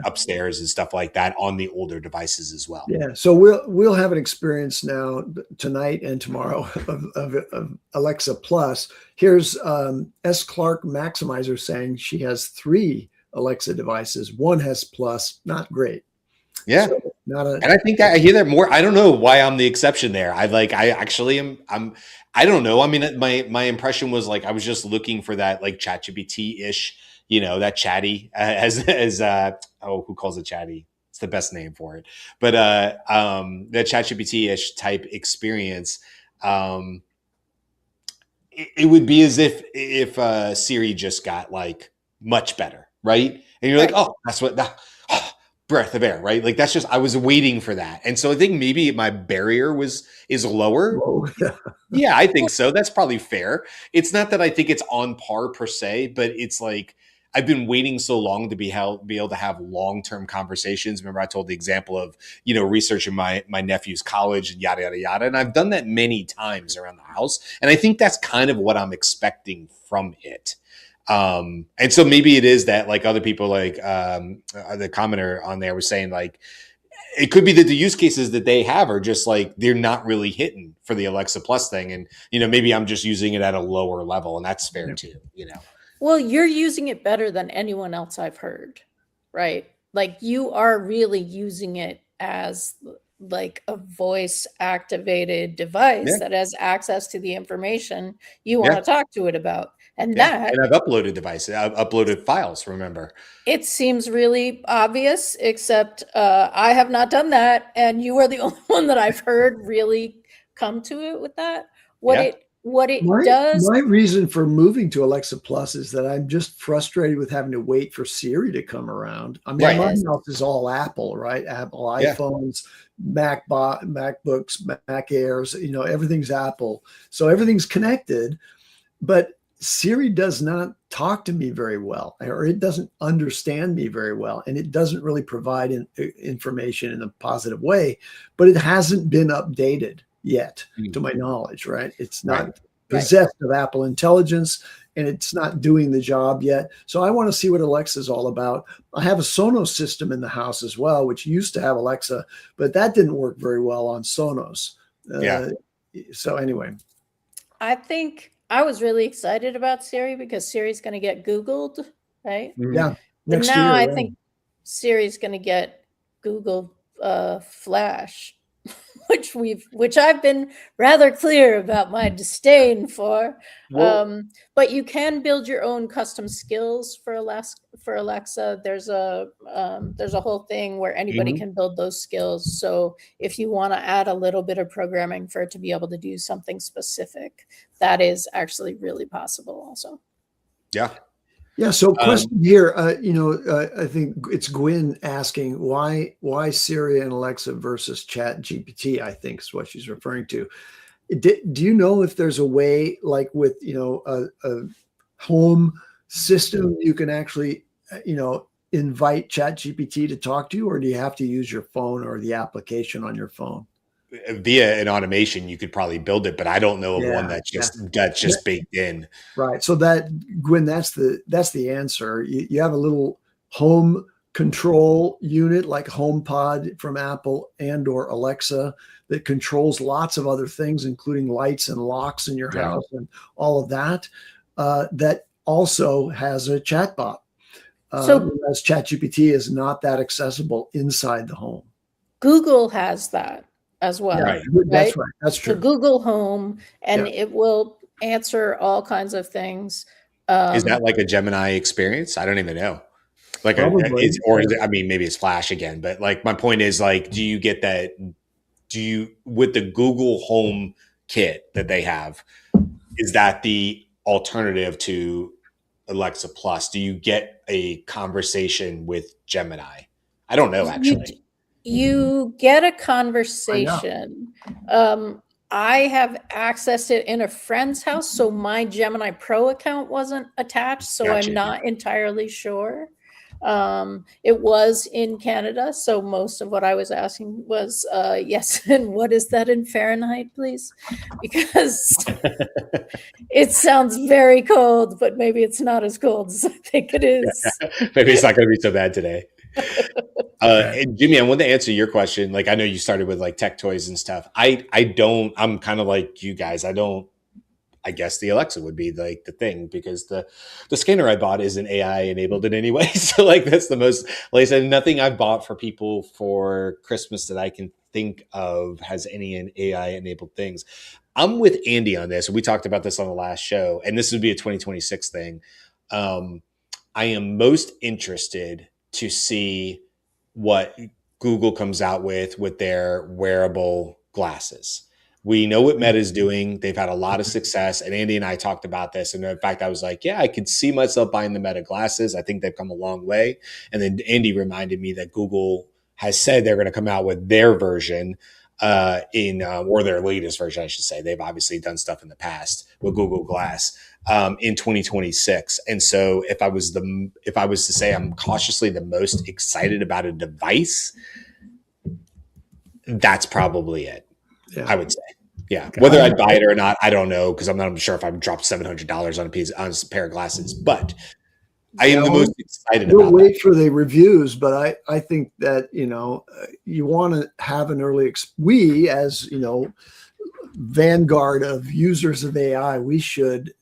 upstairs and stuff like that on the older devices as well. Yeah. So we'll have an experience now tonight and tomorrow of Alexa Plus. Here's S. Clark Maximizer saying she has 3 Alexa devices. One has Plus, not great. Yeah. So and I think I hear that more. I don't know why I'm the exception there. I actually am. I don't know. I mean, my impression was I was just looking for that ChatGPT-ish, that chatty who calls it chatty? It's the best name for it. But the ChatGPT-ish type experience, it would be as if Siri just got like much better, right? And you're like, Right. oh, that's what breath of air, right? Like that's just I was waiting for that, and so I think maybe my barrier is lower. Oh, yeah. Yeah, I think so. That's probably fair. It's not that I think it's on par per se, but it's like I've been waiting so long to be able to have long-term conversations. Remember, I told the example of, researching my nephew's college and yada yada yada. And I've done that many times around the house. And I think that's kind of what I'm expecting from it. And so maybe it is that, like, other people, like the commenter on there was saying, like, it could be that the use cases that they have are just like they're not really hitting for the Alexa Plus thing, and maybe I'm just using it at a lower level, and that's fair too. Well, you're using it better than anyone else I've heard, right? Like you are really using it as like a voice activated device that has access to the information you want to talk to it about. And that, and I've uploaded devices, I've uploaded files, remember. it seems really obvious, except I have not done that. And you are the only one that I've heard really come to it with that. What it does. My reason for moving to Alexa Plus is that I'm just frustrated with having to wait for Siri to come around. I mean, my house is all Apple, right? Apple iPhones, MacBooks, Mac Airs, everything's Apple. So everything's connected, but Siri does not talk to me very well, or it doesn't understand me very well, and it doesn't really provide information in a positive way, but it hasn't been updated yet, to my knowledge, right? It's not possessed of Apple intelligence, and it's not doing the job yet. So I want to see what Alexa is all about. I have a Sonos system in the house as well, which used to have Alexa, but that didn't work very well on Sonos. So anyway. I think I was really excited about Siri because Siri's going to get Googled, right? Yeah. But now I think Siri's going to get Google Flash, which I've been rather clear about my disdain for. But you can build your own custom skills for Alexa. There's a whole thing where anybody can build those skills. So if you want to add a little bit of programming for it to be able to do something specific, that is actually really possible also. Yeah. So question here, I think it's Gwyn asking why Siri and Alexa versus Chat GPT, I think is what she's referring to. Do you know if there's a way, like with, a home system, you can actually, invite Chat GPT to talk to you, or do you have to use your phone or the application on your phone? Via an automation, you could probably build it, but I don't know of one that's just baked in. Right. So that, Gwyn, that's the answer. You have a little home control unit like HomePod from Apple and or Alexa that controls lots of other things, including lights and locks in your house and all of that. That also has a chatbot. Whereas ChatGPT is not that accessible inside the home. Google has that as well. Right? That's right. That's true. The Google Home, and it will answer all kinds of things. Is that like a Gemini experience? I don't even know. Like, maybe it's Flash again, but like my point is, like, do you get that? With the Google Home kit that they have, is that the alternative to Alexa Plus? Do you get a conversation with Gemini? I don't know, actually. You get a conversation. I have accessed it in a friend's house, so my Gemini Pro account wasn't attached, so I'm not entirely sure. It was in Canada, so most of what I was asking was yes, and what is that in Fahrenheit, please? Because it sounds very cold, but maybe it's not as cold as I think it is. Maybe it's not going to be so bad today. And Jimmy, I want to answer your question. Like, I know you started with like tech toys and stuff. I'm kind of like you guys. I guess the Alexa would be like the thing, because the scanner I bought isn't AI enabled in any way. So like, that's the most, like I said, nothing I've bought for people for Christmas that I can think of has any AI enabled things. I'm with Andy on this. We talked about this on the last show, and this would be a 2026 thing. I am most interested to see what Google comes out with their wearable glasses. We know what Meta is doing. They've had a lot of success. And Andy and I talked about this. And in fact, I was like, yeah, I could see myself buying the Meta glasses. I think they've come a long way. And then Andy reminded me that Google has said they're going to come out with their version or their latest version, I should say. They've obviously done stuff in the past with Google Glass in 2026. And so if I was to say I'm cautiously the most excited about a device, that's probably it. Yeah. I would say. Yeah. Whether I'd buy it or not, I don't know, because I'm not sure if I've dropped $700 on a pair of glasses, but I am the most excited about it. We'll wait for the reviews, but I think that, you want to have an early, we as, vanguard of users of AI, we should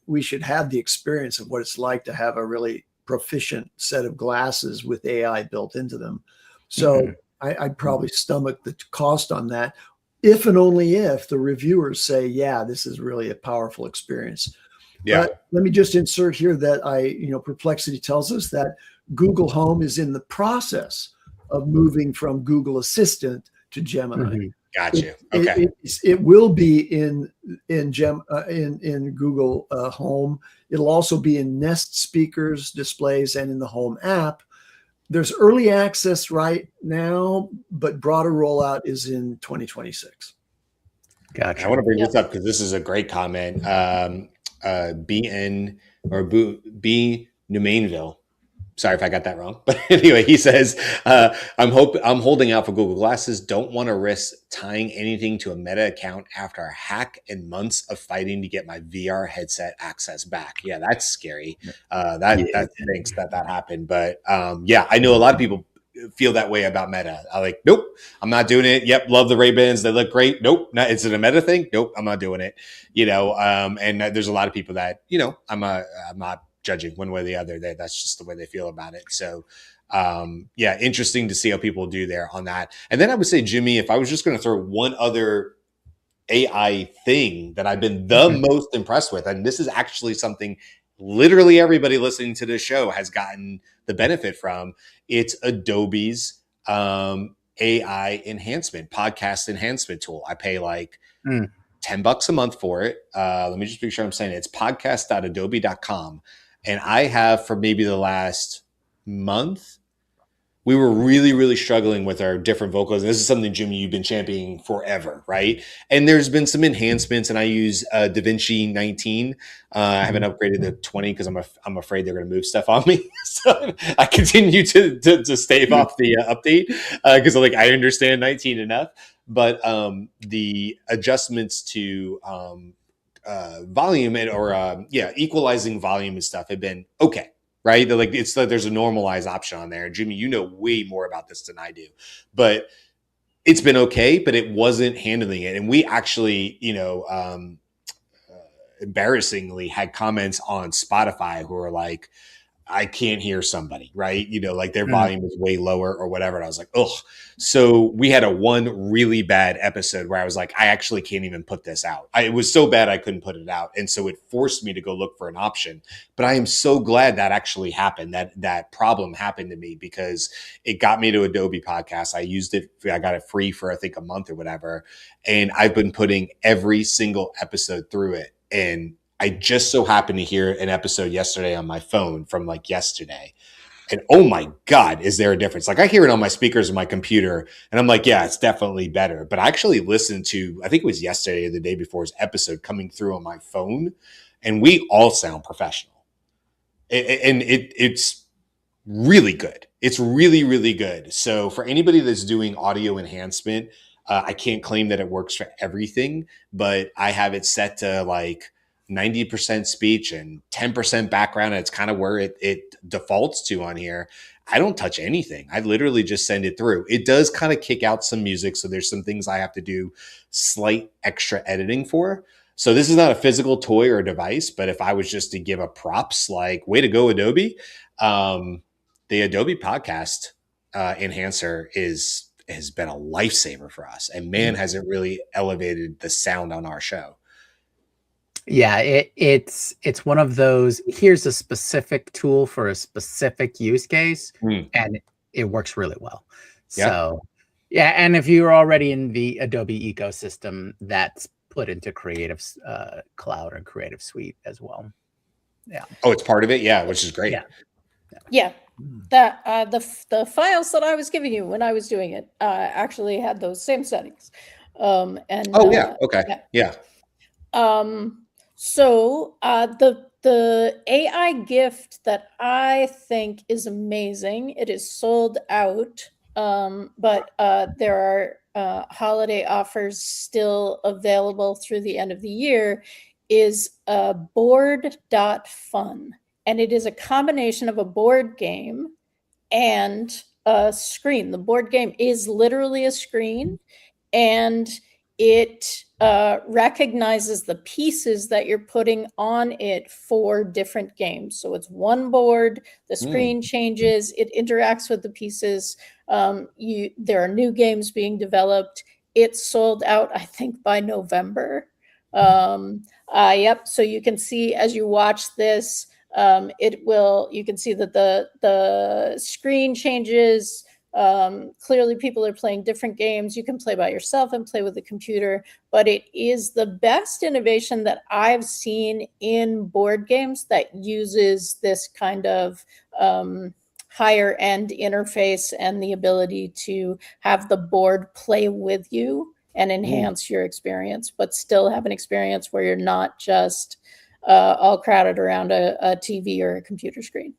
have the experience of what it's like to have a really proficient set of glasses with AI built into them. So I'd probably stomach the cost on that, if and only if the reviewers say, yeah, this is really a powerful experience. Yeah. But let me just insert here that Perplexity tells us that Google Home is in the process of moving from Google Assistant to Gemini. Gotcha. Okay. It will be in Google Home. It'll also be in Nest speakers, displays, and in the Home app. There's early access right now, but broader rollout is in 2026. Gotcha. I want to bring this up because this is a great comment. B. Newmainville. Sorry if I got that wrong, but anyway, he says, I'm holding out for Google Glasses. Don't want to risk tying anything to a Meta account after a hack and months of fighting to get my VR headset access back. Yeah, that's scary. That stinks that happened. But I know a lot of people feel that way about Meta. I'm like, nope, I'm not doing it. Yep, love the Ray-Bans. They look great. Nope, is it a Meta thing? Nope, I'm not doing it. And there's a lot of people that, I'm not judging one way or the other. That's just the way they feel about it. So, interesting to see how people do there on that. And then I would say, Jimmy, if I was just going to throw one other AI thing that I've been the most impressed with, and this is actually something literally everybody listening to this show has gotten the benefit from, it's Adobe's AI podcast enhancement tool. I pay like $10 a month for it. Let me just make sure I'm saying it. It's podcast.adobe.com. And I have, for maybe the last month, we were really, really struggling with our different vocals. And this is something, Jimmy, you've been championing forever, right? And there's been some enhancements, and I use DaVinci 19. I haven't upgraded to 20 because I'm afraid they're going to move stuff on me. So I continue to stave off the update because I understand 19 enough. But the adjustments to volume equalizing volume and stuff have been okay, right? There's a normalized option on there. Jimmy, you know way more about this than I do, but it's been okay, but it wasn't handling it. And we actually, embarrassingly had comments on Spotify who were like, I can't hear somebody, right? Their volume is way lower or whatever. And I was like, ugh. So we had one really bad episode where I was like, I actually can't even put this out. It was so bad I couldn't put it out. And so it forced me to go look for an option. But I am so glad that actually happened, that problem happened to me, because it got me to Adobe Podcast. I used it. I got it free for, I think, a month or whatever. And I've been putting every single episode through it. And I just so happened to hear an episode yesterday on my phone from yesterday. And oh my God, is there a difference? I hear it on my speakers on my computer and I'm like, yeah, it's definitely better. But I actually listened to, I think it was yesterday or the day before's episode coming through on my phone, and we all sound professional. And it's really good. It's really, really good. So for anybody that's doing audio enhancement, I can't claim that it works for everything, but I have it set to 90% speech and 10% background. And it's kind of where it defaults to on here. I don't touch anything. I literally just send it through. It does kind of kick out some music. So there's some things I have to do slight extra editing for. So this is not a physical toy or device, but if I was just to give a props, way to go, Adobe, the Adobe Podcast enhancer has been a lifesaver for us. And man, has it really elevated the sound on our show. Yeah, it's one of those, here's a specific tool for a specific use case, and it works really well. Yeah. So Yeah, and if you're already in the Adobe ecosystem, that's put into Creative Cloud or Creative Suite as well. Yeah. Oh, it's part of it. Yeah, which is great. Yeah. Yeah, that the files that I was giving you when I was doing it actually had those same settings. And Oh yeah. Okay. yeah. Yeah. So the AI gift that I think is amazing. It is sold out, but there are holiday offers still available through the end of the year. Is board.fun, and it is a combination of a board game and a screen. The board game is literally a screen, and it recognizes the pieces that you're putting on it for different games. So it's one board, the screen changes, it interacts with the pieces. There are new games being developed. It's sold out, I think, by November. Yep. So you can see as you watch this, you can see that the screen changes. Clearly people are playing different games. You can play by yourself and play with the computer, but it is the best innovation that I've seen in board games that uses this kind of higher end interface and the ability to have the board play with you and enhance your experience, but still have an experience where you're not just all crowded around a TV or a computer screen.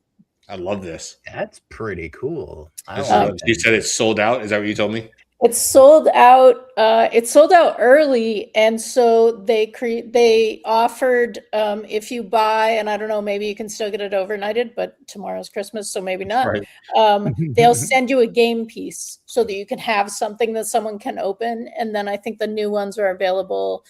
I love this. That's pretty cool. You said it's sold out. Is that what you told me? It's sold out. It's sold out early, and so they offered if you buy, and I don't know, maybe you can still get it overnighted, but tomorrow's Christmas, so maybe not. Right. They'll send you a game piece so that you can have something that someone can open, and then I think the new ones are available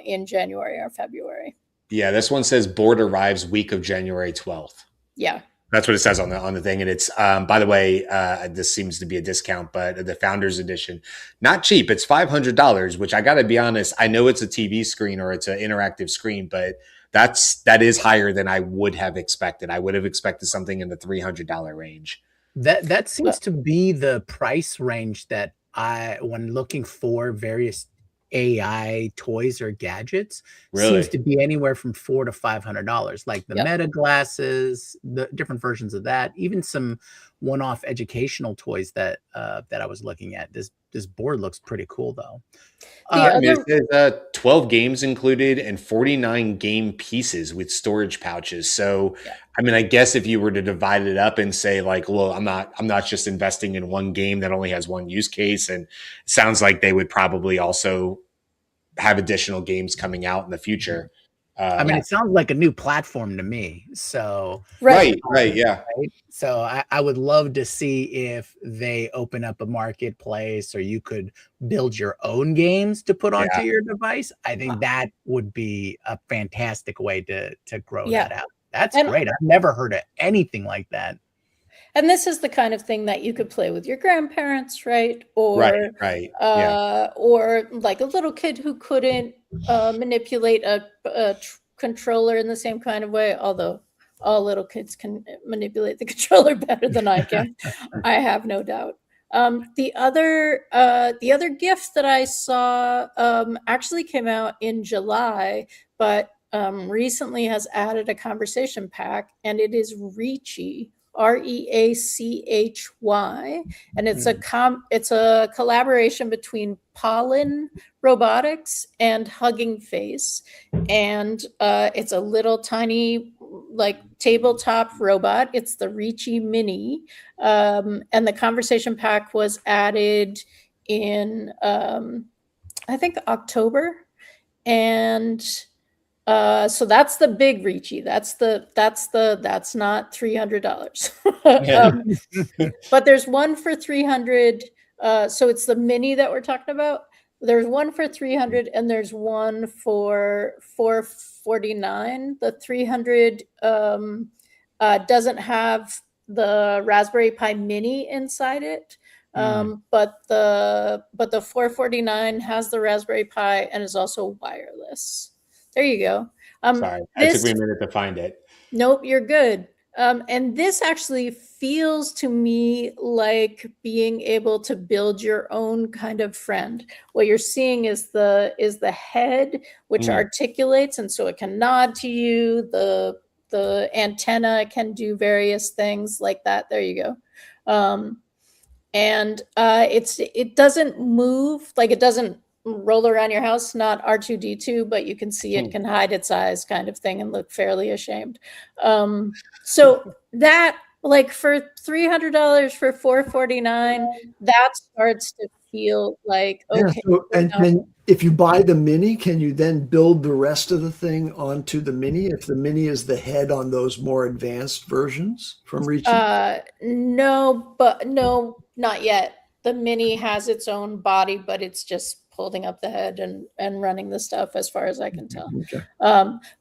in January or February. Yeah, this one says board arrives week of January 12th. Yeah. That's what it says on the thing. And it's, by the way, this seems to be a discount, but the Founders Edition, not cheap. It's $500, which I got to be honest, I know it's a TV screen or it's an interactive screen, but that is higher than I would have expected. I would have expected something in the $300 range. That seems to be the price range that when looking for various AI toys or gadgets, seems to be anywhere from $400 to $500. Like the Meta glasses, the different versions of that, even some one-off educational toys that I was looking at. This board looks pretty cool though. It says 12 games included and 49 game pieces with storage pouches. So, I mean, I guess if you were to divide it up and say like, well, I'm not just investing in one game that only has one use case. And it sounds like they would probably also have additional games coming out in the future. I mean, it sounds like a new platform to me. So right, yeah. Right? So I would love to see if they open up a marketplace, or you could build your own games to put onto your device. I think that would be a fantastic way to grow that out. That's great. I've never heard of anything like that. And this is the kind of thing that you could play with your grandparents, right? Or or like a little kid who couldn't manipulate a controller in the same kind of way, although all little kids can manipulate the controller better than I can. I have no doubt. The other gift that I saw actually came out in July, but recently has added a conversation pack, and it is Reachy. REACHY, and it's a collaboration between Pollen Robotics and Hugging Face, and it's a little tiny like tabletop robot. It's the Reachy Mini, and the conversation pack was added in I think October, and so that's the big Reachy. That's not $300. But there's one for 300. So it's the mini that we're talking about. There's one for 300 and there's one for 449. The 300 doesn't have the Raspberry Pi Mini inside it. But the 449 has the Raspberry Pi and is also wireless. There you go. Sorry, it took me a minute to find it. Nope, you're good. And this actually feels to me like being able to build your own kind of friend. What you're seeing is the head, which articulates, and so it can nod to you. The antenna can do various things like that. There you go. And it doesn't move, like it doesn't roll around your house, not R2D2, but you can see it can hide its eyes kind of thing and look fairly ashamed. So that, like, for $300 for $449, that starts to feel like, okay. Yeah, so, and if you buy the mini, can you then build the rest of the thing onto the mini if the mini is the head on those more advanced versions from Reach? No, not yet. The mini has its own body, but it's just holding up the head and running the stuff, as far as I can tell. Okay.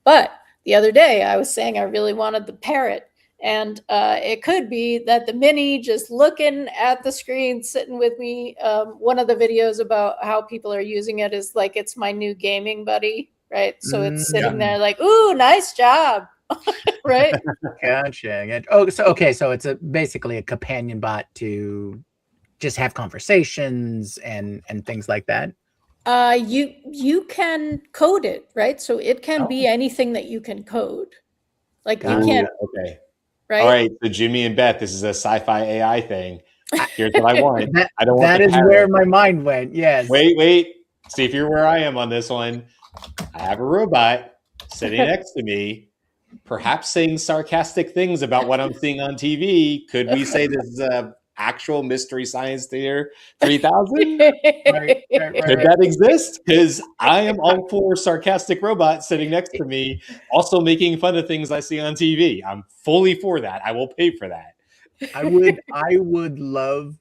But the other day I was saying I really wanted the parrot, and it could be that the mini just looking at the screen, sitting with me. One of the videos about how people are using it is like, it's my new gaming buddy, right? So it's sitting there like, ooh, nice job. Right? Gotcha. Oh, so okay, so it's basically a companion bot to just have conversations and things like that. You can code it, right? So it can be anything that you can code. Like you can't. Okay. Right. All right. So Jyunmi and Beth, this is a sci-fi AI thing. Here's what I want. I don't want that is parrot. Where my mind went. Yes. Wait. See if you're where I am on this one. I have a robot sitting next to me, perhaps saying sarcastic things about what I'm seeing on TV. Could we say this is a actual Mystery Science Theater 3000? Right. Could that exist? Because I am all for sarcastic robots sitting next to me, also making fun of things I see on TV. I'm fully for that. I will pay for that. I would love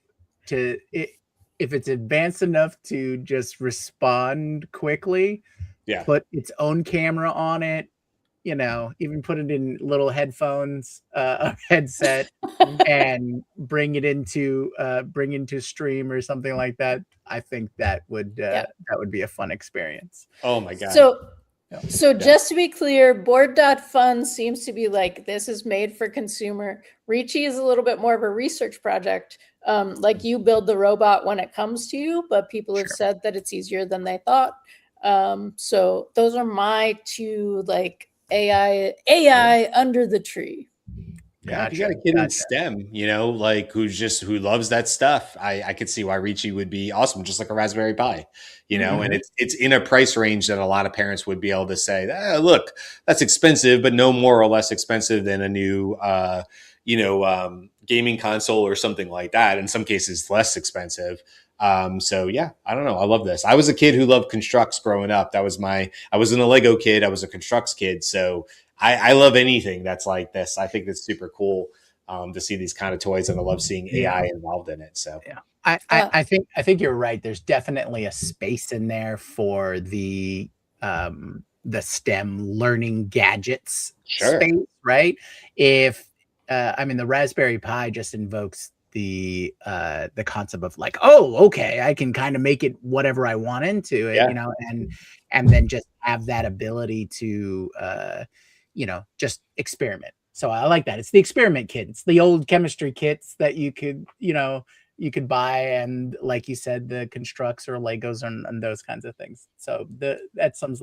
to, if it's advanced enough to just respond quickly. Yeah. Put its own camera on it. You know, even put it in little headphones, a headset, and bring into stream or something like that. I think that would be a fun experience. Oh my god! So just to be clear, board.fun seems to be like, this is made for consumer. Reachy is a little bit more of a research project. Like, you build the robot when it comes to you, but people have said that it's easier than they thought. So those are my two, like, AI under the tree. Yeah, if you got a kid in STEM, you know, like who loves that stuff, I could see why Reachy would be awesome, just like a Raspberry Pi, you know, and it's in a price range that a lot of parents would be able to say, look, that's expensive, but no more or less expensive than a new, gaming console or something like that. In some cases, less expensive. So yeah, I don't know. I love this. I was a kid who loved constructs growing up. I wasn't a Lego kid. I was a constructs kid. So I love anything that's like this. I think it's super cool to see these kind of toys, and I love seeing AI involved in it. So yeah, I think you're right. There's definitely a space in there for the STEM learning gadgets space, right? If the Raspberry Pi just invokes the concept of like, oh, okay, I can kind of make it whatever I want into it, you know, and then just have that ability to just experiment. So I like that. It's the experiment kit. It's the old chemistry kits that you could buy, and like you said, the constructs or Legos and those kinds of things. So that sounds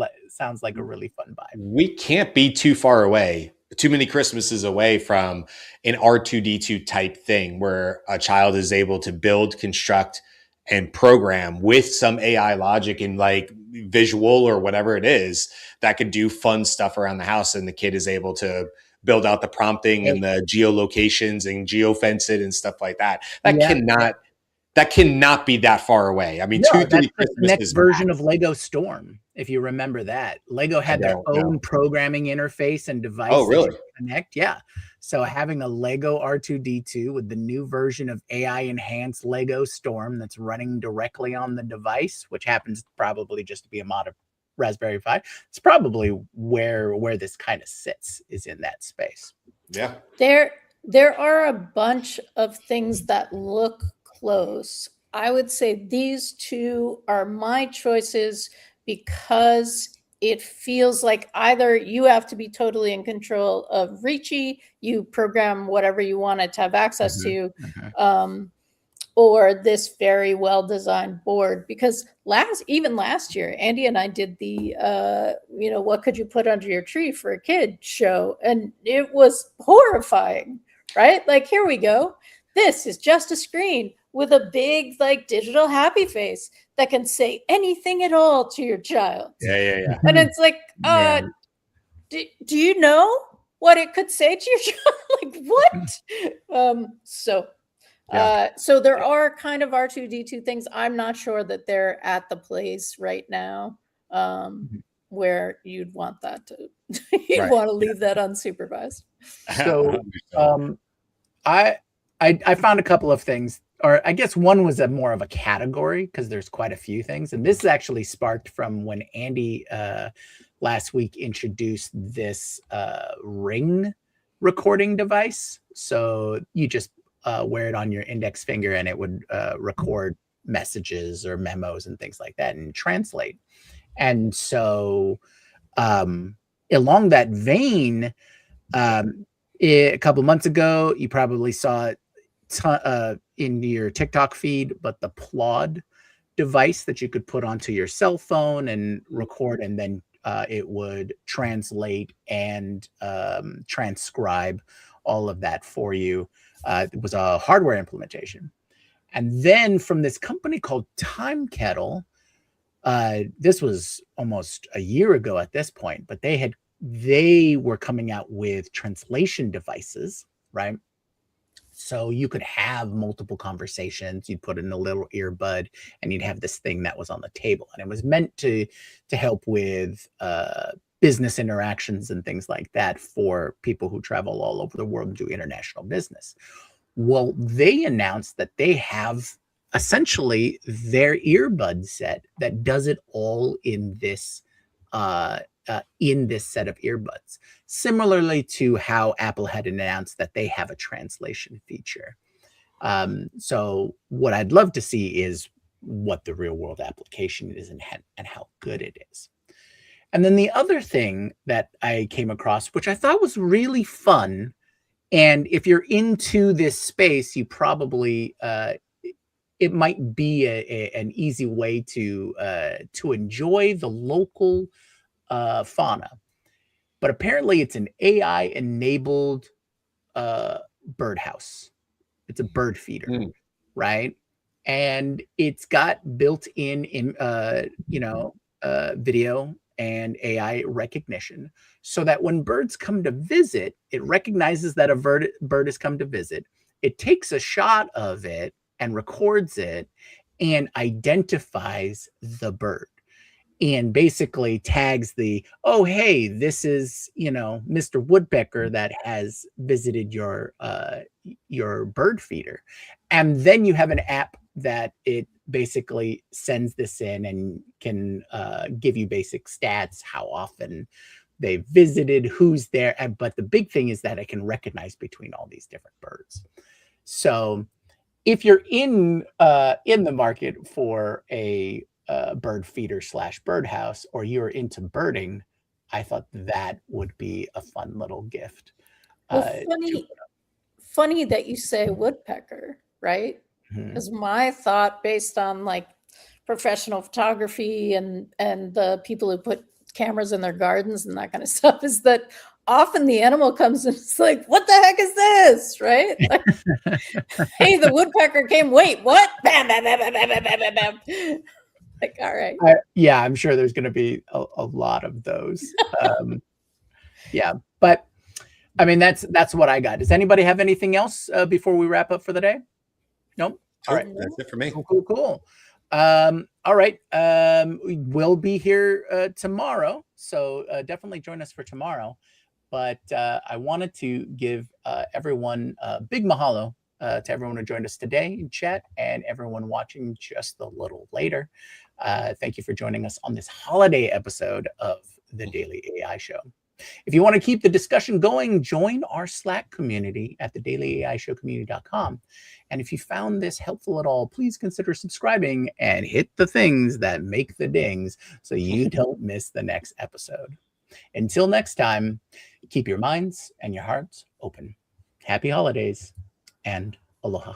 like a really fun vibe. We can't be too far away, too many Christmases away from an R2D2 type thing where a child is able to build, construct, and program with some AI logic and like visual or whatever it is that could do fun stuff around the house. And the kid is able to build out the prompting and the geolocations and geofence it and stuff like that. That cannot be that far away. I mean, that's the next version of Lego Storm. If you remember that, Lego had their own programming interface and device. Oh, really? Connect, yeah. So having a Lego R2D2 with the new version of AI enhanced Lego Storm that's running directly on the device, which happens probably just to be a mod of Raspberry Pi, it's probably where this kind of sits, is in that space. Yeah. There are a bunch of things that look close. I would say these two are my choices because it feels like either you have to be totally in control of Ricci, you program whatever you want it to have access to, or this very well-designed board. Because even last year, Andy and I did the, what could you put under your tree for a kid show, and it was horrifying, right? Like, here we go. This is just a screen with a big, like, digital happy face that can say anything at all to your child. Yeah. And it's like, do you know what it could say to your child? Like, what? So there are kind of R2D2 things. I'm not sure that they're at the place right now where you'd want that to, want to leave that unsupervised. So I found a couple of things, or I guess one was more of a category, because there's quite a few things. And this is actually sparked from when Andy last week introduced this ring recording device. So you just wear it on your index finger, and it would record messages or memos and things like that and translate. And so along that vein, a couple months ago, you probably saw it in your TikTok feed, but the Plod device that you could put onto your cell phone and record, and then it would translate and transcribe all of that for you. It was a hardware implementation. And then from this company called Time Kettle, this was almost a year ago at this point, but they were coming out with translation devices, right? So you could have multiple conversations. You'd put in a little earbud, and you'd have this thing that was on the table, and it was meant to help with business interactions and things like that for people who travel all over the world and do international business. Well, they announced that they have essentially their earbud set that does it all in this set of earbuds, similarly to how Apple had announced that they have a translation feature. So what I'd love to see is what the real world application is and how good it is. And then the other thing that I came across, which I thought was really fun, and if you're into this space, you probably it might be an easy way to enjoy the local fauna. But apparently it's an AI-enabled birdhouse. It's a bird feeder, right? And it's got built-in video and AI recognition, so that when birds come to visit, it recognizes that a bird has come to visit. It takes a shot of it and records it and identifies the bird, and basically tags oh, hey, this is, Mr. Woodpecker that has visited your bird feeder. And then you have an app that it basically sends this in and can give you basic stats, how often they visited, who's there. But the big thing is that it can recognize between all these different birds. So if you're in the market for a bird feeder / birdhouse, or you're into birding, I thought that would be a fun little gift. Funny that you say woodpecker, right? Because my thought, based on like professional photography and the people who put cameras in their gardens and that kind of stuff, is that often the animal comes and it's like, what the heck is this, right? Like, hey, the woodpecker came, wait, what? Bam, bam, bam, bam, bam, bam, bam, bam. Like, all right. Yeah, I'm sure there's going to be a lot of those. Yeah, but I mean, that's what I got. Does anybody have anything else before we wrap up for the day? Nope. All right, that's it for me. Cool. All right. We will be here tomorrow, so definitely join us for tomorrow. But I wanted to give everyone a big mahalo to everyone who joined us today in chat, and everyone watching just a little later. Thank you for joining us on this holiday episode of the Daily AI Show. If you want to keep the discussion going, join our Slack community at thedailyAIShowcommunity.com. And if you found this helpful at all, please consider subscribing and hit the things that make the dings so you don't miss the next episode. Until next time, keep your minds and your hearts open. Happy holidays and aloha.